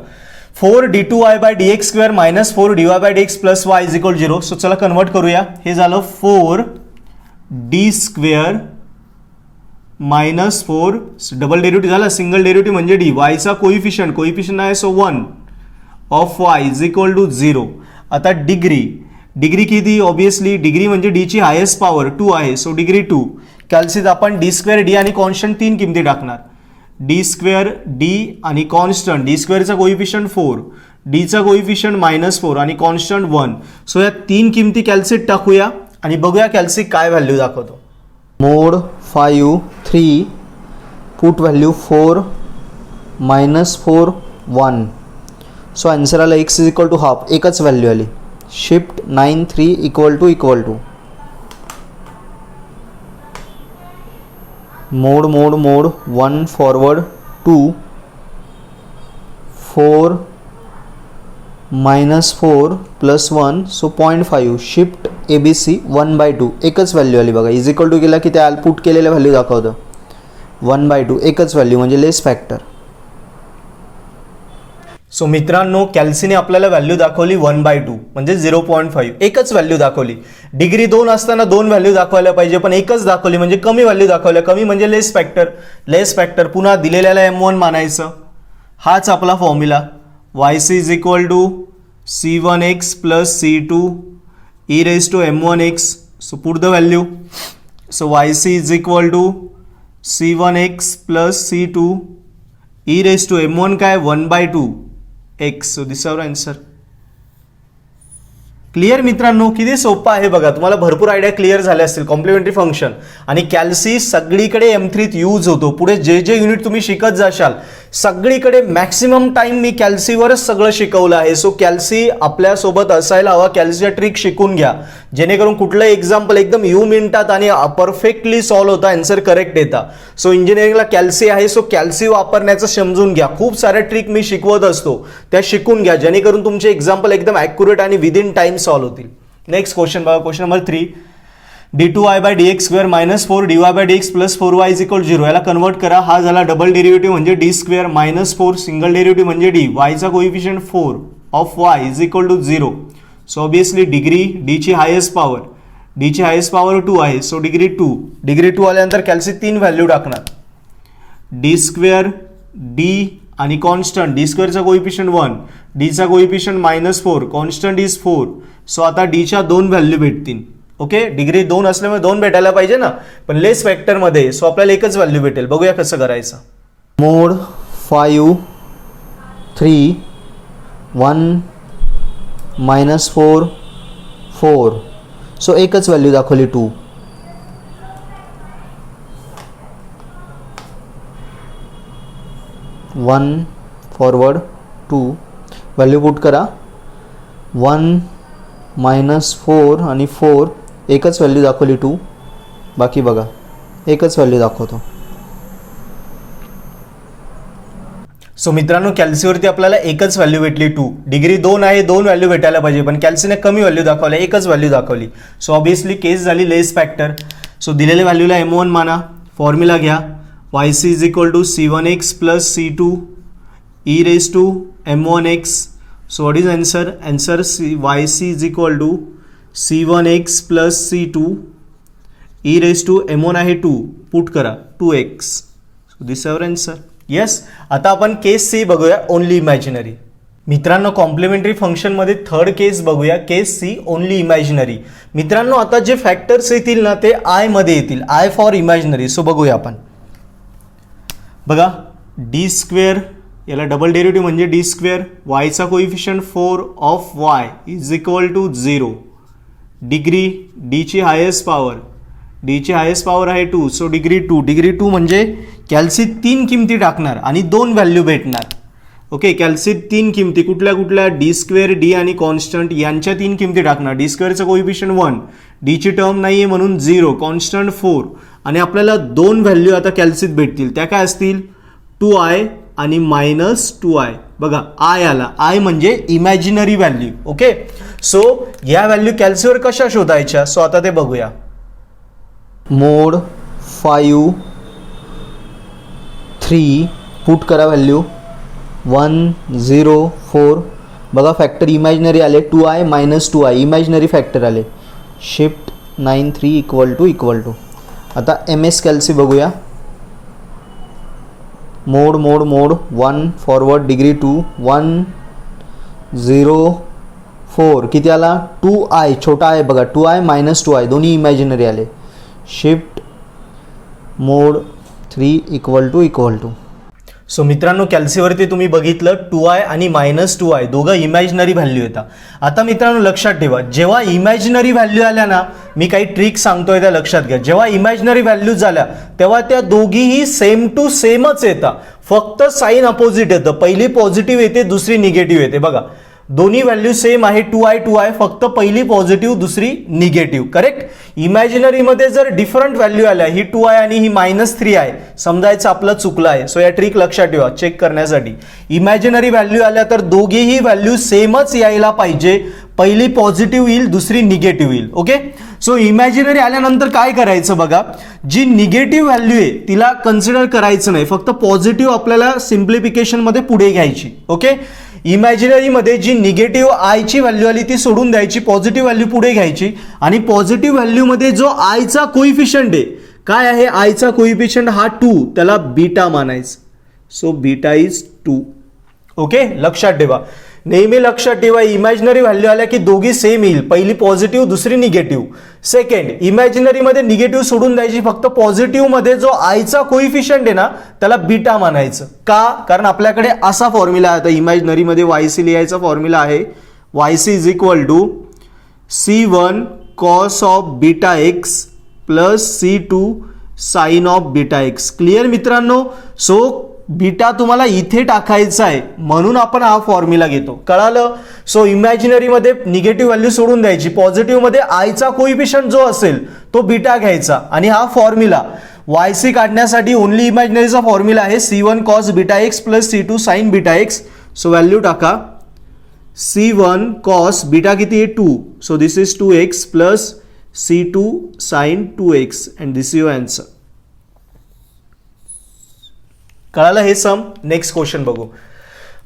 4d2y/dx² minus 4dy/dx plus y is equal 0. So चला कन्वर्ट करूया. हे झालं 4d² -4 डबल डेरिव्हेटिव्ह झाला, सिंगल डेरिव्हेटिव्ह म्हणजे d. वायचा कोइफिशियंट आहे so 1 of y is equal to 0. आता डिग्री किती? ऑब्विसली डिग्री म्हणजे d ची हायेस्ट पॉवर 2 आहे. So degree 2. कॅल्सीत आपण d² d आणि कॉन्स्टंट 3 किमती टाकणार. d² d आणि कॉन्स्टंट. d² चा कोइफिशियंट 4, d चा कोइफिशियंट -4 आणि कॉन्स्टंट 1. सो या 3 किमती कॅल्सीत टाकूया आणि बघूया कॅल्सी काय व्हॅल्यू दाखवतो. Mode 5 3 put value 4 -4 1. So answer आला x is equal to half, एकच व्हॅल्यू आली. Shift 9 3 equal to mode 1 forward 2 4 -4 + 1 so 0.5. Shift ABC 1/2 एकच व्हॅल्यू आली बघा. इज इक्वल टू केला की त्या पुट केलेल्या व्हॅल्यू दाखवतं. 1/2 एकच व्हॅल्यू म्हणजे लेस फॅक्टर. सो मित्रांनो, कॅल्सीने आपल्याला व्हॅल्यू दाखवली 1/2 म्हणजे 0.5, एकच व्हॅल्यू दाखवली. डिग्री 2 असताना 2 व्हॅल्यू दाखवायला पाहिजे, पण एकच दाखवली म्हणजे कमी व्हॅल्यू दाखवल्या. कमी म्हणजे लेस फॅक्टर. लेस फॅक्टर पुन्हा दिलेल्याला M1 मानायचं. हाच आपला formula. YC is equal to C1x + C2 e raised to M1x. So put the value. So YC is equal to C1x + C2 e raised to M1 काय 1/2 x. So this our answer. Clear मित्रांनो, किती सोपं आहे बघा. तुम्हाला भरपूर idea clear झाले असतील. कॉम्प्लिमेंटरी फंक्शन आणि कॅल्सी सगळीकडे M3 यूज होतो. पुढे जे जे युनिट तुम्ही शिकत जाशाल सगळीकडे मॅक्सिमम टाइम मी कॅल्सीवरच सगळं शिकवलं आहे. सो कॅल्सी आपल्यासोबत असायला हवा. कॅल्सीच्या ट्रिक शिकून घ्या, जेणेकरून कुठलं एक्झाम्पल एकदम मिनिटात आणि परफेक्टली सॉल्व्ह होता, आन्सर करेक्ट येता. सो इंजिनिअरिंगला कॅल्सी आहे, सो कॅल्सी वापरण्याचं समजून घ्या. खूप साऱ्या ट्रिक मी शिकवत असतो, त्या शिकून घ्या, जेणेकरून तुमचे एक्झाम्पल एकदम ॲक्युरेट आणि विदिन टाइम सॉल्व्ह होतील. नेक्स्ट क्वेश्चन बघा. Question number 3. d2y/dx² -4 dy/dx + 4y = 0. याला कन्वर्ट करा. हा झाला डबल डेरिव्हेटिव्ह म्हणजे d² -4, सिंगल डेरिव्हेटिव्ह म्हणजे d. y चा coefficient 4 of y = 0. So obviously degree d ची हायेस्ट पॉवर 2 आहे. सो डिग्री 2 आल्यानंतर कॅल्सी 3 व्हॅल्यू टाकणार. d² d आणि कॉन्स्टंट. d² चा कोइफिशियंट 1, d चा कोइफिशियंट -4, कॉन्स्टंट इज 4. सो आता d च्या 2 व्हॅल्यू भेटतील. ओके, डिग्री 2 असल्यामुळे 2 भेटायला पाहिजे ना, पण लेस फॅक्टर मध्ये. सो आपल्याला एकच व्हॅल्यू भेटेल. बघूया कसं करायचं. मोड 5 3 1 -4 4. सो एकच व्हॅल्यू दाखवली 2. 1 फॉरवर्ड 2 व्हॅल्यू पुट करा. 1 -4 आणि 4 एकच व्हॅल्यू दाखवली 2. बाकी बघा एकच व्हॅल्यू दाखवतो. सो मित्रांनो, कॅल्सीवरती आपल्याला एकच व्हॅल्यू भेटली 2. डिग्री 2 आहे, 2 व्हॅल्यू भेटायला पाहिजे, पण कॅल्सीने कमी व्हॅल्यू दाखवल्या, एकच व्हॅल्यू दाखवली. सो ऑब्वियसली केस झाली लेस फॅक्टर. सो दिलेल्या व्हॅल्यूला M1 माना. फॉर्म्युला घ्या. YC is equal to C1x + C2 e raised to M1x. So what is answer? Answer YC is equal to C1x + C2 e raised to M1 आहे 2. Put करा 2x. So this is our answer. Yes. आता आपण केस C बघूया, only imaginary. मित्रांनो, complementary function मध्ये third केस बघूया, केस C only imaginary. मित्रांनो, आता जे फॅक्टर्स येतील ना ते I मध्ये येतील, I फॉर इमॅजिनरी. सो बघूया आपण. बघा d², याला डबल डेरिव्हेटिव्ह म्हणजे d². y चा coefficient 4 of y = 0. Degree d ची हायेस्ट पॉवर आहे 2. सो डिग्री 2 म्हणजे कॅल्सी 3 किमती टाकणार आणि 2 व्हॅल्यू भेटणार. ओके, कॅल्सी 3 किमती कुठल्या d² d आणि कॉन्स्टंट यांच्या 3 किमती टाकणार. d² चा कोइफिशियंट 1, d ची टर्म नाही आहे म्हणून 0, कॉन्स्टंट 4 आणि आपल्याला 2 व्हॅल्यू आता कॅल्सीत भेटतील. त्या काय असतील? 2i आणि -2i. बघा I आला. I म्हणजे इमॅजिनरी व्हॅल्यू. ओके, सो या व्हॅल्यू कॅल्सीवर कशा शोधायच्या? सो आता ते बघूया. मोड 5 3 पुट करा व्हॅल्यू 1 0 4. बघा फॅक्टर इमॅजिनरी आले. 2i -2i इमॅजिनरी फॅक्टर आले. Shift 9 3 equal to. आता MS कॅल्सी बघूया. Mode 1 forward degree 2 1 0 4. किती आला? 2i छोटा आहे बघा. 2i -2i दोन्ही इमॅजिनरी आले. Shift mode 3 equal to. So मित्रांनो, कॅल्सीवरती तुम्ही बघितलं 2i आणि -2i दोघं इमॅजिनरी व्हॅल्यू येतात. आता मित्रांनो लक्षात ठेवा, जेव्हा इमॅजिनरी व्हॅल्यू आल्या ना मी काही ट्रिक सांगतोय त्या लक्षात घ्या. जेव्हा इमॅजिनरी व्हॅल्यूज झाल्या तेव्हा त्या दोघीही सेम टू सेमच येतात, फक्त साईन अपोजिट येतं. पहिली पॉझिटिव्ह येते, दुसरी निगेटिव्ह येते. बघा दोन्ही व्हॅल्यू सेम आहे, 2i फक्त पहिली पॉझिटिव्ह दुसरी निगेटिव्ह. करेक्ट. इमॅजिनरीमध्ये जर डिफरंट व्हॅल्यू आल्या, ही 2i आणि ही -3i, समजायचं आपलं चुकलं आहे. सो या ट्रिक लक्षात ठेवा चेक करण्यासाठी. इमॅजिनरी व्हॅल्यू आल्या तर दोघीही व्हॅल्यू सेमच यायला पाहिजे, पहिली पॉझिटिव्ह येईल दुसरी निगेटिव्ह येईल. ओके. सो इमॅजिनरी आल्यानंतर काय करायचं बघा, जी निगेटिव्ह व्हॅल्यू आहे तिला कन्सिडर करायचं नाही, फक्त पॉझिटिव्ह आपल्याला सिम्प्लिफिकेशन मध्ये पुढे घ्यायची. ओके. इमॅजिनरीमध्ये जी निगेटिव्ह आयची व्हॅल्यू आली ती सोडून द्यायची, पॉझिटिव्ह व्हॅल्यू पुढे घ्यायची आणि पॉझिटिव्ह व्हॅल्यूमध्ये जो आयचा कोइफिशियंट आहे, काय आहे आयचा कोइफिशियंट हा 2, त्याला बीटा मानायचं. So beta is 2. ओके. लक्षात ठेवा, नेहमी लक्षात ठेवा इमॅजिनरी व्हॅल्यू आल्या की दोघी सेम येईल, पहिली पॉझिटिव्ह दुसरी निगेटिव्ह. सेकंड, इमॅजिनरीमध्ये निगेटिव्ह सोडून द्यायची, फक्त पॉझिटिव्हमध्ये जो आयचा कोइफिशियंट आहे ना त्याला बीटा मानायचं. का? कारण आपल्याकडे असा फॉर्म्युला आहे, आता इमॅजिनरीमध्ये वायसी लिहायचा फॉर्म्युला आहे, YC is equal to C1 cos of beta x plus C2 sine of beta x. Clear मित्रांनो. सो बीटा तुम्हाला इथे टाकायचा आहे म्हणून आपण हा फॉर्म्युला घेतो. कळालं. सो इमॅजिनरीमध्ये निगेटिव्ह व्हॅल्यू सोडून द्यायची, पॉझिटिव्हमध्ये आयचा कोइफिशियंट जो असेल तो बीटा घ्यायचा आणि हा फॉर्म्युला वायसी काढण्यासाठी ओनली इमॅजिनरीचा फॉर्म्युला आहे C1 cos beta x plus C2 sine beta x. So value टाका, C1 कॉस बीटा किती आहे 2, so this is 2x plus C2 sine 2x and this is your answer. कळालं हे सम. Next question बघू.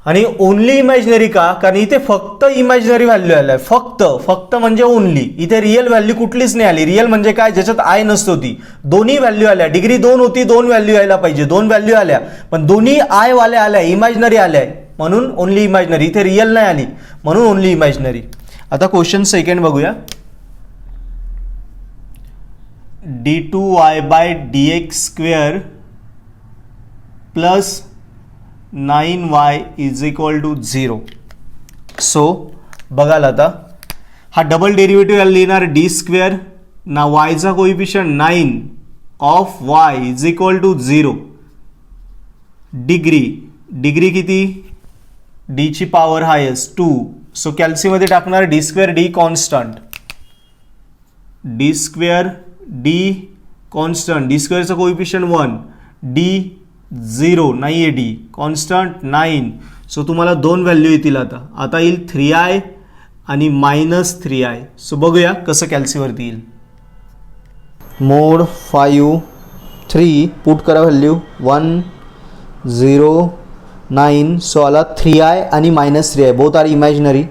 आणि only imaginary का? कारण इथे फक्त इमॅजिनरी व्हॅल्यू आलाय, फक्त म्हणजे ओनली. इथे रिअल व्हॅल्यू कुठलीच नाही आली. रिअल म्हणजे काय, ज्याच्यात आय नसतो ती. दोन्ही व्हॅल्यू आल्या, डिग्री 2 होती, 2 व्हॅल्यू यायला पाहिजे, 2 व्हॅल्यू आल्या, पण दोन्ही आय वाल्या आल्या, इमॅजिनरी आल्या म्हणून ओनली इमॅजिनरी. इथे रिअल नाही आली म्हणून ओनली इमॅजिनरी. आता क्वेश्चन सेकंड बघूया. d2y/dx² plus 9y is equal to 0. So बघाल आता हा डबल डेरिव्हेटिव्ह लिहिणार d² ना yचा coefficient 9 of y is equal to 0. Degree किती, d ची पॉवर हायेस्ट 2. सो कॅल्सीमध्ये टाकणार d² d constant, d² d constant, d² चा कोइफिशियंट 1, d 0 नाही आहे, d कॉन्स्टंट 9. सो तुम्हाला दोन व्हॅल्यू येतील. आता येईल 3i आणि -3i. सो बघूया कसं कॅल्सीवरती येईल. मोड 5 3 पुट करा व्हॅल्यू 1 0 9. सो आला 3i आणि -3i, both are imaginary.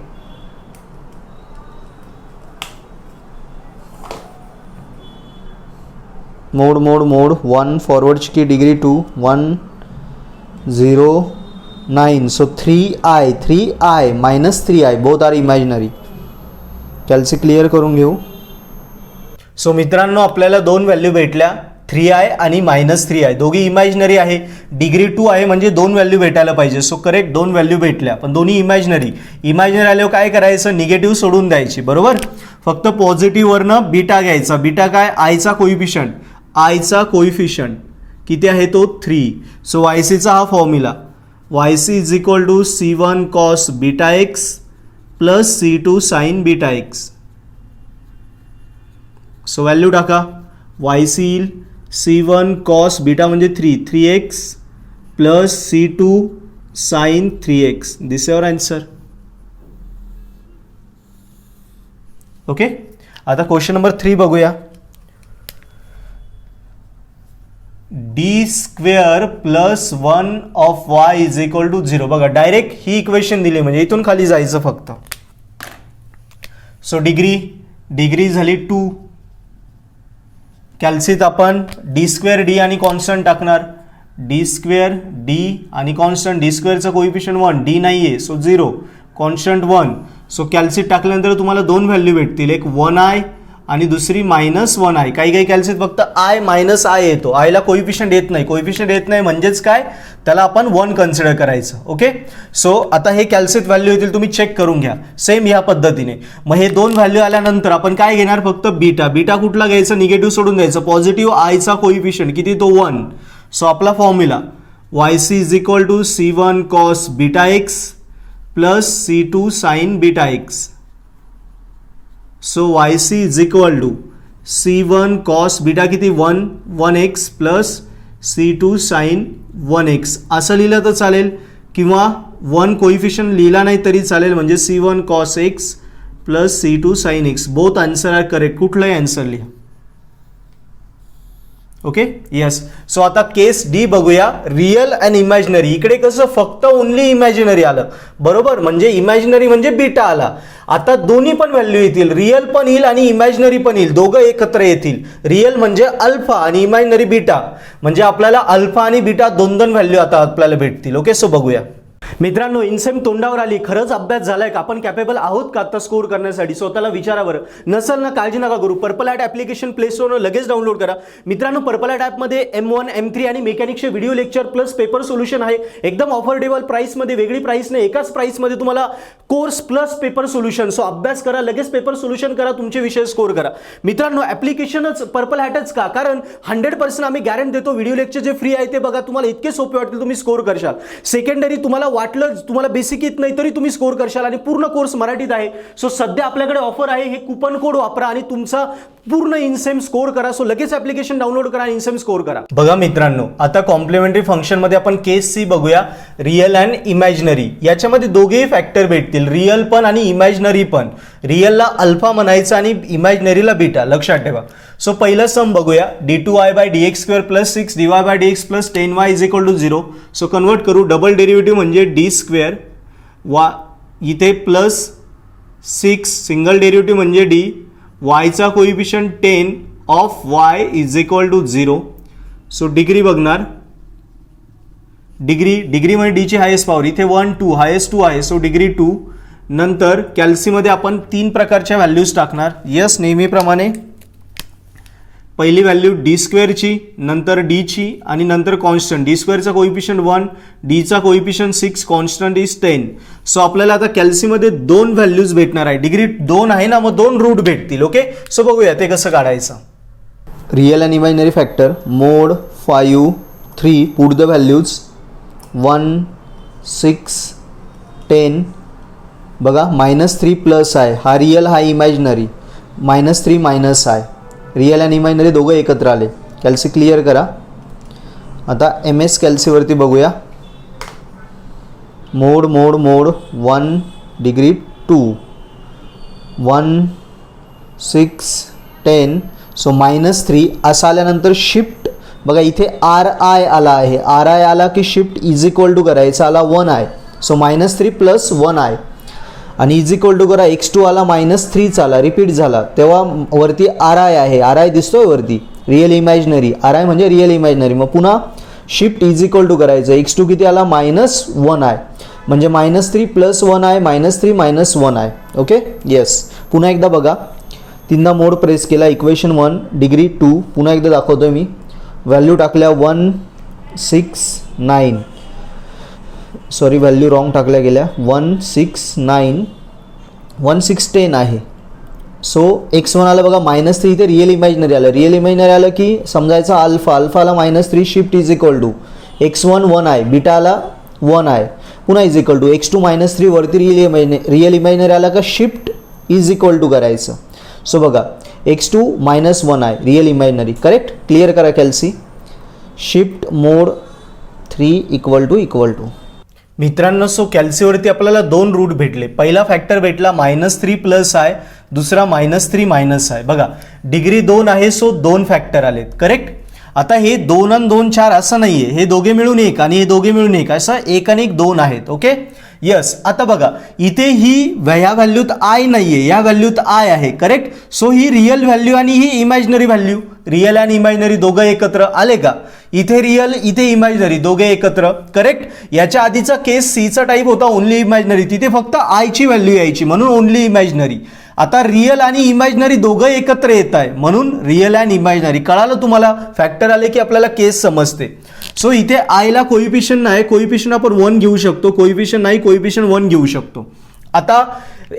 Mode 1 फॉरवर्डची की degree 2 1 0 9. So 3i -3i both are imaginary. Calci clear करून घेऊ. सो मित्रांनो आपल्याला दोन व्हॅल्यू भेटल्या, 3i आणि -3i. दोघी इमॅजिनरी आहे, डिग्री 2 आहे म्हणजे दोन व्हॅल्यू भेटायला पाहिजे. सो करेक्ट, दोन व्हॅल्यू भेटल्या, पण दोन्ही इमॅजिनरी आल्यावर काय करायचं, निगेटिव्ह सोडून द्यायची. बरोबर. फक्त पॉझिटिव्हवरनं बीटा घ्यायचा. बीटा काय, आयचा कोइफिशियंट किती आहे तो 3. सो वायसीचा हा formula, YC is equal to C1 cos beta x plus C2 sine beta x. So value टाका, वायसी येईल C1 कॉस बीटा म्हणजे 3x plus C2 sine 3x. This your answer. Okay. आता question number 3 बघूया. d² plus 1 of y is equal to 0. बघा direct ही equation दिली म्हणजे इथून खाली जायचं फक्त. सो डिग्री झाली 2. कॅल्सीत आपण d² d आणि कॉन्स्टंट टाकणार, d² d आणि कॉन्स्टंट, d² चा कोइफिशियंट 1, d नाही आहे सो 0, कॉन्स्टंट 1. सो कॅल्सीत टाकल्यानंतर तुम्हाला दोन व्हॅल्यू भेटतील, एक 1i आणि दुसरी -1 आहे. काही काही कॅल्सीत फक्त आय मायनस आय येतो, आयला कोइफिशियंट येत नाही. कोइफिशियंट येत नाही म्हणजेच काय, त्याला आपण 1 कन्सिडर करायचं. ओके, सो आता हे कॅल्सीत व्हॅल्यू येतील, तुम्ही चेक करून घ्या सेम ह्या पद्धतीने. मग हे 2 व्हॅल्यू आल्यानंतर आपण काय घेणार, फक्त बीटा. बीटा कुठला घ्यायचा, निगेटिव्ह सोडून द्यायचं. पॉझिटिव्ह आयचा कोइफिशियंट किती, तो 1. सो आपला formula YC is equal to C1 cos beta x plus C2 sin beta x. So YC is equal to C1 cos beta किती 1x plus C2 sin 1x असं लिहिलं तर चालेल, किंवा 1 कोइफिशियंट लिहिला नाही तरी चालेल, म्हणजे C1 cos x plus C2 sin x. Both answer are correct, कुठलाही आन्सर लिहा. Okay, yes. सो आता केस डी बघूया, रिअल अँड इमॅजिनरी. इकडे कसं फक्त ओनली इमॅजिनरी आलं, बरोबर, म्हणजे इमॅजिनरी म्हणजे बीटा आला. आता दोन्ही पण व्हॅल्यू येतील, रिअल पण येईल आणि इमॅजिनरी पण येईल, दोघं एकत्र येतील. रिअल म्हणजे अल्फा आणि इमॅजिनरी बीटा, म्हणजे आपल्याला अल्फा आणि बीटा दोन व्हॅल्यू आता आपल्याला भेटतील. ओके, सो बघूया मित्रांनो. इनसेम तोंडावर आली, खरंच अभ्यास झालाय का, आपण कॅपेबल आहोत का आता स्कोर करण्यासाठी, स्वतःला विचारा बरं. नसेल ना, काळजी नका करू, पर्पल ॲट ॲप्लिकेशन प्ले स्टोरवर लगेच डाउनलोड करा. मित्रांनो, पर्पल ॲट ॲपमध्ये M1 M3 आणि मेकॅनिक्सचे video lecture plus paper solution आहे, एकदम अफोर्डेबल प्राइसमध्ये, वेगळी प्राइस नाही, एकाच प्राइसमध्ये तुम्हाला course plus paper solution. So अभ्यास करा, लगेच पेपर सोल्युशन करा, तुमचे विषय स्कोर करा. मित्रांनो, ॲप्लिकेशनच पर्पल हॅटच का, कारण 100% आम्ही गॅरंटी देतो, व्हिडिओ लेक्चर जे फ्री आहे ते बघा, तुम्हाला इतके सोपे वाटतील, तुम्ही स्कोर करशाल. सेकंडरी तुम्हाला वाटलं, तुम्हाला बेसिक येत नाही तरी तुम्ही स्कोर करशाल, आणि पूर्ण कोर्स मराठीत आहे. सो सध्या आपल्याकडे ऑफर आहे, हे कुपन कोड वापरा आणि तुमचा पूर्ण इनसेम स्कोर करा. सो लगेच ॲप्लिकेशन डाउनलोड करा आणि इनसेम स्कोर करा. बघा मित्रांनो, आता कॉम्प्लिमेंटरी फंक्शन मध्ये आपण केस सी बघूया, रिअल अँड इमॅजिनरी. याच्यामध्ये दोघेही फॅक्टर भेटतील, रिअल पण आणि इमॅजिनरी पण. रिअलला अल्फा म्हणायचं आणि इमॅजिनरीला बीटा, लक्षात ठेवा. सो पहिलं सम बघूया, d2y/dx² plus 6dy/dx plus 10y is equal to 0. So convert करू, डबल डेरिव्हेटिव्ह म्हणजे d² इथे प्लस 6, सिंगल डेरिव्हेटिव्ह म्हणजे d, yचा coefficient 10 of y is equal to 0. So degree बघणार, डिग्री म्हणजे d ची हायेस्ट पॉवर, इथे 1 2 हायेस्ट 2 आहे, सो डिग्री 2. नंतर कॅल्सीमध्ये आपण 3 प्रकारच्या व्हॅल्यूज टाकणार. यस, नेहमीप्रमाणे पहिली व्हॅल्यू d² ची, नंतर d ची आणि नंतर कॉन्स्टंट. d² चा कोइफिशियंट 1, d चा कोइफिशियंट 6, कॉन्स्टंट इज 10. सो आपल्याला आता कॅल्सीमध्ये 2 व्हॅल्यूज भेटणार आहे, डिग्री 2 आहे ना, मग 2 रूट भेटतील. ओके, सो बघूया ते कसं काढायचं. Real and imaginary factor mode 5 3, put the values 1 6 10. बघा, -3 प्लस आहे, हा रिअल हा इमॅजिनरी, -3 मायनस आहे, रिअल आणि इमॅजिनरी दोघं एकत्र आले. कॅल्सी क्लिअर करा. आता MS कॅल्सीवरती बघूया, मोड 1 डिग्री 2 1 6 10. सो -3 असं आल्यानंतर शिफ्ट बघा, इथे RI आला आहे, RI आला की शिफ्ट इज इक्वल टू करायचा, आला 1 आहे. सो -3 प्लस 1 आहे आणि इज इक्वल टू करा, x2 आला -3 आला, रिपीट झाला, तेव्हा वरती RI आहे, RI दिसतोय वरती, रिअल इमॅजिनरी. RI म्हणजे रिअल इमॅजिनरी. मग पुन्हा शिफ्ट इज इक्वल टू करायचं, x2 किती आला -1 आहे, म्हणजे -3 प्लस 1 आहे, -3 मायनस 1 आहे. Okay, yes. पुन्हा एकदा बघा, तीनदा मोड प्रेस केला, इक्वेशन 1 डिग्री 2, पुन्हा एकदा दाखवतोय मी, व्हॅल्यू टाकल्या 1 6 9, सॉरी व्हॅल्यू रॉंग टाकल्या गेल्या, 1 6 9 1 6 10 आहे. सो x1 आलं बघा -3, इथे रिअल इमॅजिनरी आलं, रिअल इमॅजिनरी आलं की समजायचं अल्फा, अल्फाला -3, shift is equal to x1 1 आहे, बीटा आला 1 आहे, पुन्हा इज इक्वल टू x2 -3, वरती रिअल इमॅजिनरी आला का शिफ्ट इज इक्वल टू करायचं. सो बघा, x2 -1 आहे, रिअल इमॅजिनरी, करेक्ट. क्लिअर करा calci. Shift mode 3 equal to. मित्रांनो, सो कॅल्सीवरती आपल्याला 2 रूट भेटले. पहिला फॅक्टर भेटला -3 प्लस आहे, दुसरा -3 मायनस आहे. बघा, डिग्री 2 आहे, सो 2 फॅक्टर आलेत, करेक्ट. आता हे 2 आणि 2 4 असं नाहीये, हे दोघे मिळून 1 आणि हे दोघे मिळून 1, असं 1 आणि 1 2 आहेत. Okay, yes. आता बघा, इथे ही ह्या व्हॅल्यूत आय नाहीये, या व्हॅल्यूत आय आहे, करेक्ट. सो ही रिअल व्हॅल्यू आणि ही इमॅजिनरी व्हॅल्यू, रिअल आणि इमॅजिनरी दोघं एकत्र आले का, इथे रिअल इथे इमॅजिनरी दोघे एकत्र, करेक्ट. याच्या आधीचा केस सीचा टाईप होता ओनली इमॅजिनरी, तिथे फक्त आयची व्हॅल्यू यायची म्हणून ओनली इमॅजिनरी. आता रिअल आणि इमॅजिनरी दोघं एकत्र येत आहे म्हणून रिअल अँड इमॅजिनरी. कळालं तुम्हाला? फॅक्टर आले की आपल्याला केस समजते. सो इथे आयला कोइफिशियंट नाही, कोइफिशियंट आपण 1 घेऊ शकतो, कोइफिशियंट नाही कोइफिशियंट 1 घेऊ शकतो. आता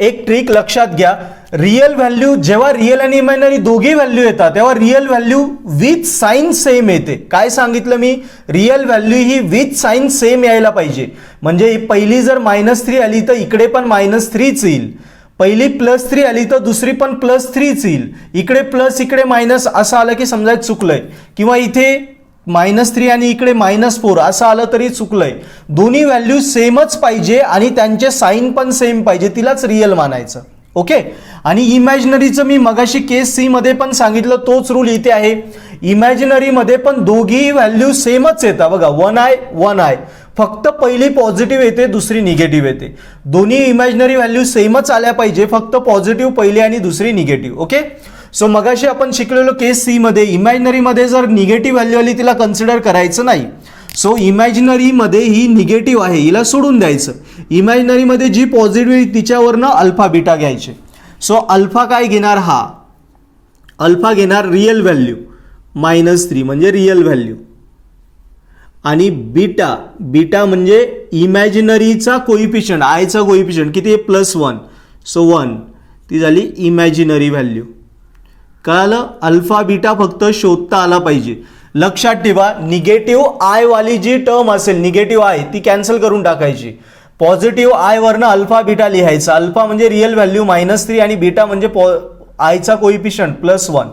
एक ट्रिक लक्षात घ्या, रिअल व्हॅल्यू जेव्हा रिअल आणि इमॅजिनरी दोघी व्हॅल्यू येतात तेव्हा real value with sign same येते. काय सांगितलं मी? रिअल व्हॅल्यू ही विथ साइन सेम यायला पाहिजे. म्हणजे पहिली जर -3 आली तर इकडे पण -3च येईल, पहिली +3 आली तर दुसरी पण +3च येईल, इकडे प्लस इकडे मायनस असं आलं की समजायचं चुकलंय, किंवा इथे -3 आणि इकडे -4 असं आलं तरी चुकलंय. दोन्ही व्हॅल्यू सेमच पाहिजे आणि त्यांचे साइन पण सेम पाहिजे, तिलाच रिअल मानायचं. ओके. आणि इमॅजिनरीचं मी मगाशी केस सी मध्ये पण सांगितलं, तोच रूल इथे आहे. इमॅजिनरी मध्ये पण दोघी व्हॅल्यू सेमच येतात बघा, 1i, फक्त पहिली पॉझिटिव्ह येते दुसरी निगेटिव्ह येते. दोन्ही इमॅजिनरी व्हॅल्यू सेमच आल्या पाहिजे, फक्त पॉझिटिव्ह पहिली आणि दुसरी निगेटिव्ह. ओके. सो मगाशी आपण शिकलेलो केस सी मध्ये इमॅजिनरी मध्ये जर निगेटिव्ह व्हॅल्यू आली तिला कन्सिडर करायचं नाही. सो इमॅजिनरी मध्ये ही निगेटिव्ह आहे, हिला सोडून द्यायचं. इमॅजिनरी मध्ये जी पॉझिटिव्ह आहे तिच्यावरनं अल्फा बीटा घ्यायचे. सो अल्फा काय घेणार? हा अल्फा घेणार रिअल व्हॅल्यू -3 म्हणजे रिअल व्हॅल्यू, आणि बीटा म्हणजे इमॅजिनरीचा कोइफिशियंट, आयचा कोइफिशियंट किती आहे? +1. सो 1 ती झाली इमॅजिनरी व्हॅल्यू. कळालं? अल्फा बीटा फक्त शोधता आला पाहिजे. लक्षात ठेवा, निगेटिव्ह आय वाली जी टर्म असेल, निगेटिव्ह आय ती कॅन्सल करून टाकायची. पॉझिटिव्ह आय वरनं अल्फा बीटा लिहायचा. अल्फा म्हणजे रिअल व्हॅल्यू -3 आणि बीटा म्हणजे आयचा कोइफिशियंट +1.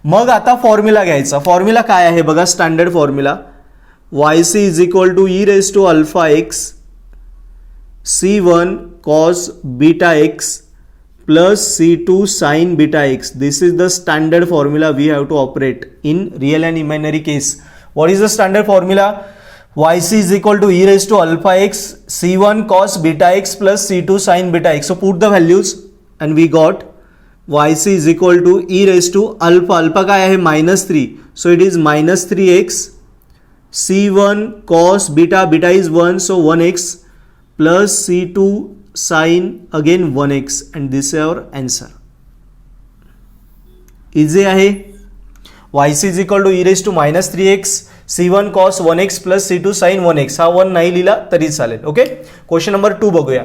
मग आता फॉर्म्युला घ्यायचा. फॉर्म्युला काय आहे बघा, standard formula yc = e⁴ c1 cos βx plus c2 sin βx. This is the standard formula we have to operate in real and imaginary case. What is the standard formula? yc = e⁴x c1 cos βx plus c2 sin βx. So put the values and we got yc = e⁴ alpha काय आहे? -3. So it is -3x c1 cos beta is 1, so 1x plus c2 sin again 1x, and this is our answer. Easy आहे. yc = e⁻-3x c1 cos 1x plus c2 sin 1x. हा 1 नाही लिहिला तरी चालेल. Okay. Question number 2 बघूया.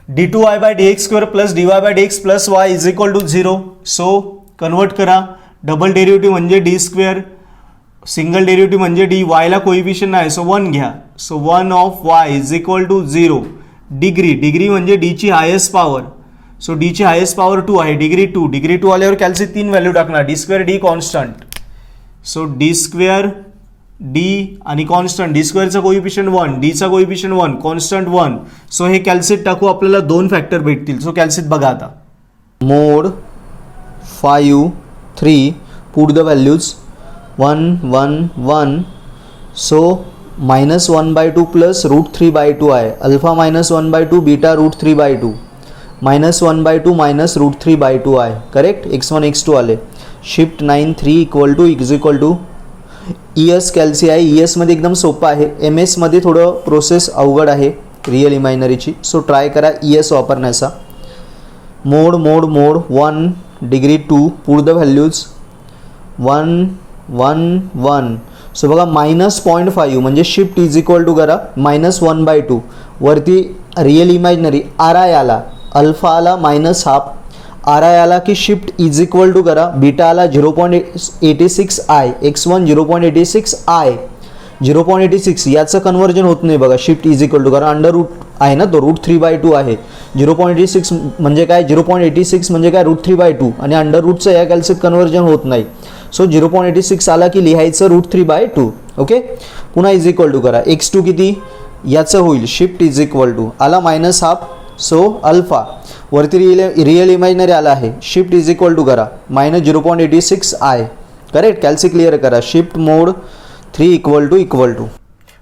d2y/dx² plus dy/dx plus y = 0. So convert करा. Double derivative म्हणजे d², single derivative म्हणजे dy ला कोइफिशियंट आहे सो 1 घ्या. So 1 of y = 0. डिग्री म्हणजे d ची हायेस्ट पॉवर, सो d ची हायेस्ट पॉवर 2 आहे, डिग्री 2 आल्यावर कॅल्सी 3 व्हॅल्यू टाकणार. d² d constant, so d² d आणि कॉन्स्टंट, d² चा कोइफिशियंट 1, d चा कोइफिशियंट 1, कॉन्स्टंट 1. सो हे कॅल्सीत टाकू, आपल्याला 2 फॅक्टर भेटतील. सो कॅल्सीत बघा आता. मोड 5 3 put the values 1 1 1. So -1/2 plus √3/2 आहे. अल्फा -1/2 बीटा √3/2 -1/2 minus √3/2 आहे. करेक्ट. x1 x2 आले. शिफ्ट 9 3 = ES कॅल्सी आहे. ES मध्ये एकदम सोपं आहे. MS मध्ये थोडं प्रोसेस अवघड आहे रिअल इमॅजिनरीची. सो ट्राय करा ES वापरण्याचा. मोड 1 degree 2 put the values 1 1 1. So बघा -0.5 म्हणजे शिफ्ट = करा -1/2 वरती रिअल इमॅजिनरी RI आला, अल्फा आला -1/2, RI आला की शिफ्ट = करा बीटा आला 0.86 I, x1 0.86 I, 0.86 याचं कन्वर्जन होत नाही बघा. शिफ्ट = करा अंडर रूट आहे ना, तो √3/2 आहे. 0.86 म्हणजे काय? 0.86 म्हणजे काय? √3/2 आणि अंडर रूटचं या कॅल्सीत कन्वर्जन होत नाही. सो 0.86 आला की लिहायचं √3/2. ओके. पुन्हा = करा. x2 किती? याचं होईल शिफ्ट = आला -1/2. सो अल्फा वरती रिअल इमॅजिनरी आला आहे. शिफ्ट = करा -0.86 I. करेक्ट. कॅल्सी क्लिअर करा. शिफ्ट मोड 3 =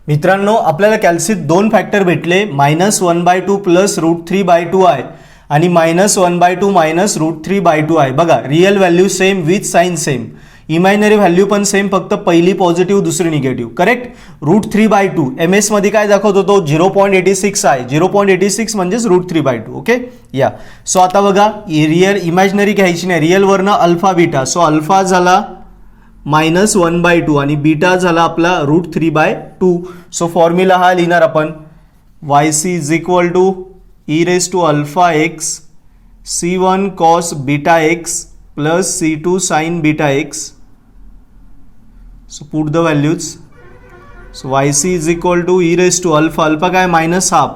मित्रांनो, आपल्याला कॅल्सीत 2 फॅक्टर भेटले, -1/2 प्लस √3/2 आहे आणि -1/2 मायनस √3/2 आहे. बघा real value same with sign same. Imaginary value पण सेम, फक्त पहिली पॉझिटिव्ह दुसरी निगेटिव्ह. करेक्ट. √3/2 MS मध्ये काय दाखवतो तो 0.86 आहे. 0.86 म्हणजेच √3/2. ओके या. सो आता बघा रिअल इमॅजिनरी घ्यायची नाही, रिअल वरनं अल्फा बीटा. सो अल्फा झाला -1/2 आणि बीटा झाला आपला √3/2. सो फॉर्म्युला हा लिहिणार आपण YC is equal to e⁴ C1 cos beta x plus C2 sin beta x. So put the values. So YC is equal to e⁴ काय -½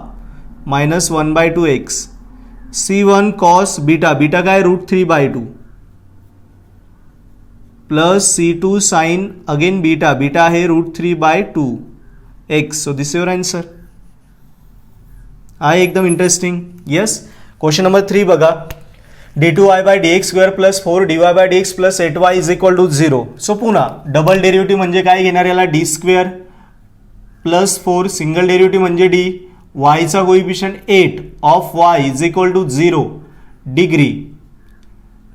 -1/2x C1 cos beta काय √3/2 plus C2 sin again beta आहे √3/2x. So this is your answer. आहे एकदम interesting. Yes. Question number 3 बघा. d2y/dx² + 4dy/dx + 8y is equal to 0. So पुन्हा double derivative म्हणजे काय घेणार याला d² + 4, सिंगल डेरिव्हेटिव्ह म्हणजे d, yचा coefficient 8 of y is equal to 0.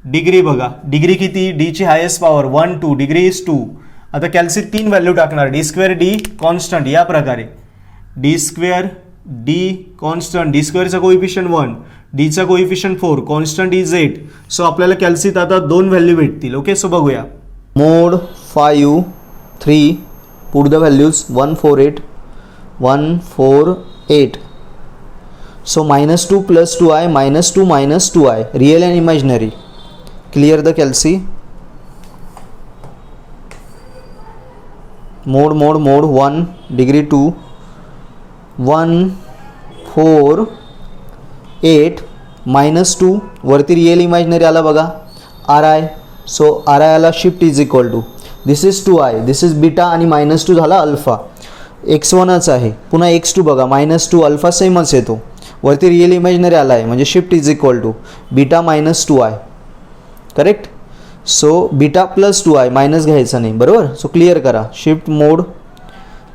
Degree बघा, डिग्री किती, d ची हायेस्ट पॉवर 1 2, डिग्री इज 2. आता कॅल्सी 3 व्हॅल्यू टाकणार, d² d कॉन्स्टंट या प्रकारे, d² d कॉन्स्टंट, d² चा कोइफिशियंट 1, d चा कोइफिशियंट 4, कॉन्स्टंट इज 8. सो आपल्याला कॅल्सीत आता 2 व्हॅल्यू भेटतील. ओके सो बघूया. Mode 5 3 put the values 148 148. सो -2 + 2i -2 -2i real and imaginary. Clear the calci. Mode 1 degree 2 1 4 8 -2 वरती रियल इमॅजिनरी आला बघा RI. सो RI आला shift is equal to this is 2i, this is beta आणि -2 झाला alpha. x1च आहे, पुन्हा x2 बघा -2 अल्फा सेमच येतो. वरती रियल इमॅजिनरी आला आहे म्हणजे shift is equal to beta -2i. Correct. So beta + 2i minus घ्यायचा नाही, बरोबर. सो क्लिअर करा. Shift mode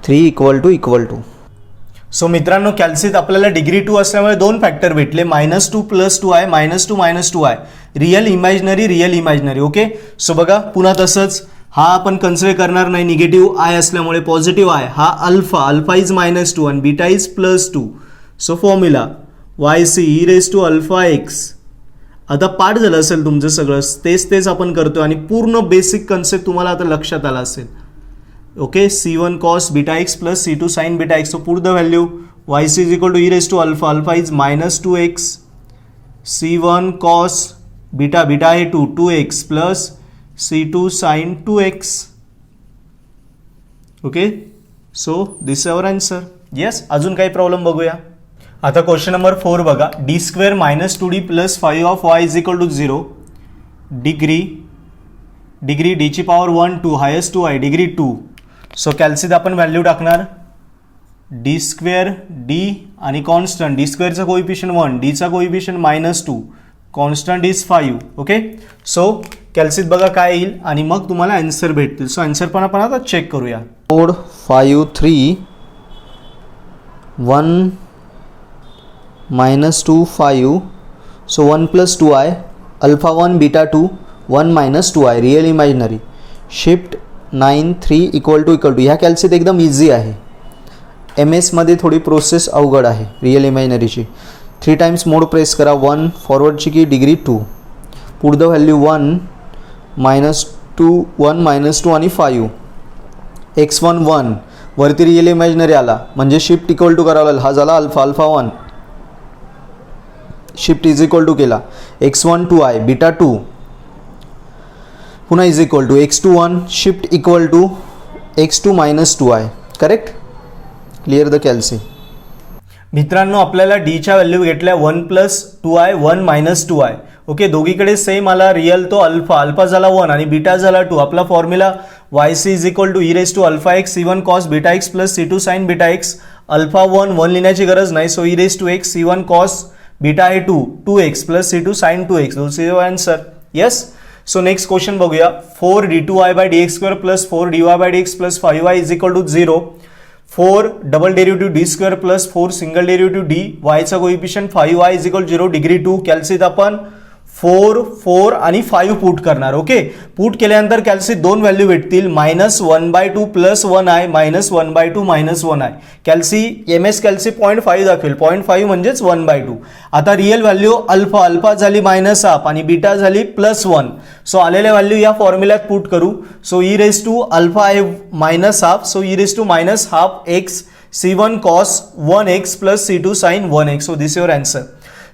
3 equal to. So मित्रांनो कॅल्सीत आपल्याला डिग्री 2 असल्यामुळे 2 फॅक्टर भेटले, -2 + 2i -2 -2i real imaginary. Okay so बघा पुन्हा तसंच हा आपण कन्सिडर करणार नाही, निगेटिव्ह आय असल्यामुळे. पॉझिटिव्ह आय हा अल्फा इज -2 आणि beta is +2. So formula YC e⁴x. आता पाठ झालं असेल तुमचं सगळं, तेच आपण करतो आणि पूर्ण बेसिक कन्सेप्ट तुम्हाला आता लक्षात आला असेल. Okay C1 cos beta x + C2 sin beta x. So put the value YC is equal to e⁴ is -2x C1 cos beta आहे 2x + C2 sin 2x. Okay so this our answer. Yes. अजून काही problem बघूया. आता question number 4 बघा. d² - 2d + 5 of y is equal to 0. Degree d ची power 1 2 highest 2i degree 2. So कॅल्सीत आपण value टाकणार d² d आणि कॉन्स्टंट, d² चा कोइफिशियंट 1, d चा coefficient -2, constant is 5. Okay so कॅल्सीत बघा काय येईल आणि मग तुम्हाला आन्सर भेटतील. सो आन्सर पण आपण आता चेक करूया. Mode 5 3 1 -2 5. So 1 + 2i alpha 1 beta 2 1 -2i real imaginary. Shift 9 3 equal to. ह्या कॅल्सीत एकदम इझी आहे. MS मध्ये थोडी प्रोसेस अवघड आहे रियल इमॅजिनरीची. 3 टाइम्स मोड प्रेस करा. 1 फॉरवर्डची की डिग्री 2. पुट द व्हॅल्यू 1 -2 1 -2 आणि 5. x1 1 वरती रियल इमॅजिनरी आला म्हणजे शिफ्ट इक्वल टू करावं लागेल. हा झाला alpha 1. Shift is equal to केला. x1 2i बीटा 2 पुन्हा is equal to x2 1 shift equal to x2 -2i. Correct. Clear the calci. मित्रांनो आपल्याला डीच्या व्हॅल्यू घेतल्या 1 + 2i 1 -2i. ओके दोघीकडे सेम आला. रियल तो अल्फा झाला 1 आणि बीटा झाला 2. आपला formula YC is equal to e⁴x C1 cos beta x + C2 sin beta x. Alpha 1 लिहिण्याची गरज नाही. So e⁴x C1 cos beta आहे 2x + C2 sin 2x. This is your answer. Yes. So next question बघूया. 4 d2y/dx² + 4 dy/dx + 5y is equal to 0. 4 double derivative d² + 4 single derivative d, y चा coefficient 5y is equal 0 degree 2. कॅल्सीत आपण 4 4 आणि 5 put करणार. Okay, put केल्यानंतर कॅल्सी दोन value भेटतील, -1/2 plus 1i -1/2 -1i. कॅल्सी MS कॅल्सी 0.5 दाखवेल, 0.5 म्हणजेच 1/2. आता रिअल व्हॅल्यू अल्फा झाली -1/2 आणि बीटा झाली +1. सो आलेल्या व्हॅल्यू या फॉर्म्युल्यात पुट करू. सो e⁻α आहे -1/2, so e⁻½ x c1 cos 1x plus c2 sin 1x. So this your answer.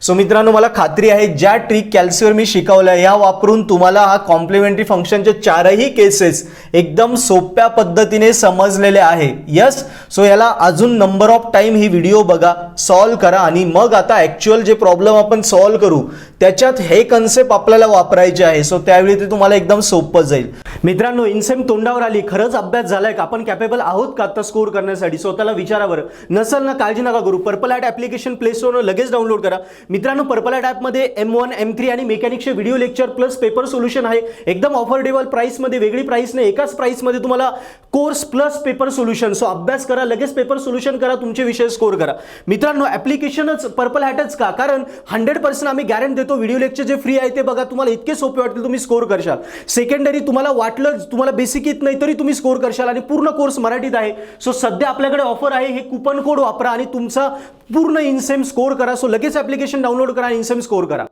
So मित्रांनो, मला खात्री आहे ज्या ट्रिक कॅल्सीवर मी शिकवल्या या वापरून तुम्हाला हा कॉम्प्लिमेंटरी फंक्शनचे चारही केसेस एकदम सोप्या पद्धतीने समजलेले आहे. यस, सो याला अजून number of time he video बघा, सॉल्व करा आणि मग आता ॲक्च्युअल जे प्रॉब्लेम आपण सॉल्व करू त्याच्यात हे कन्सेप्ट आपल्याला वापरायचे आहे. सो त्यावेळी ते तुम्हाला एकदम सोपं जाईल. मित्रांनो, इनसेम तोंडावर आली, खरंच अभ्यास झालाय का, आपण कॅपेबल आहोत का आता स्कोर करण्यासाठी, स्वतःला विचारा बरं. नसेल ना, काळजी नका करू, पर्पल ॲट ॲप्लिकेशन प्ले स्टोरवर लगेच डाउनलोड करा. मित्रांनो, पर्पल ॲट ॲपमध्ये M1 M3 आणि मेकॅनिक्सचे video lecture plus paper solution आहे. एकदम ऑफोर्डेबल प्राइसमध्ये, वेगळी प्राइस नाही, एकाच प्राइसमध्ये तुम्हाला course plus paper solution. So अभ्यास करा, लगेच पेपर सोल्युशन करा, तुमचे विषय स्कोर करा. मित्रांनो, ॲप्लिकेशनच पर्पल हॅटच का, कारण 100% आम्ही गॅरंटी देतो, व्हिडिओ लेक्चर जे फ्री आहे ते बघा, तुम्हाला इतके सोपे वाटतील, तुम्ही स्कोर करशाल. सेकंडरी तुम्हाला वाटलं तुम्हाला बेसिक येत नाही तरी तुम्ही स्कोर करशाल आणि पूर्ण कोर्स मराठीत आहे. सो सध्या आपल्याकडे ऑफर आहे, हे कुपन कोड वापरा आणि तुमचा पूर्ण इनसेम स्कोर करा. सो लगेच ॲप्लिकेशन डाउनलोड करा आणि इनसेम स्कोर करा.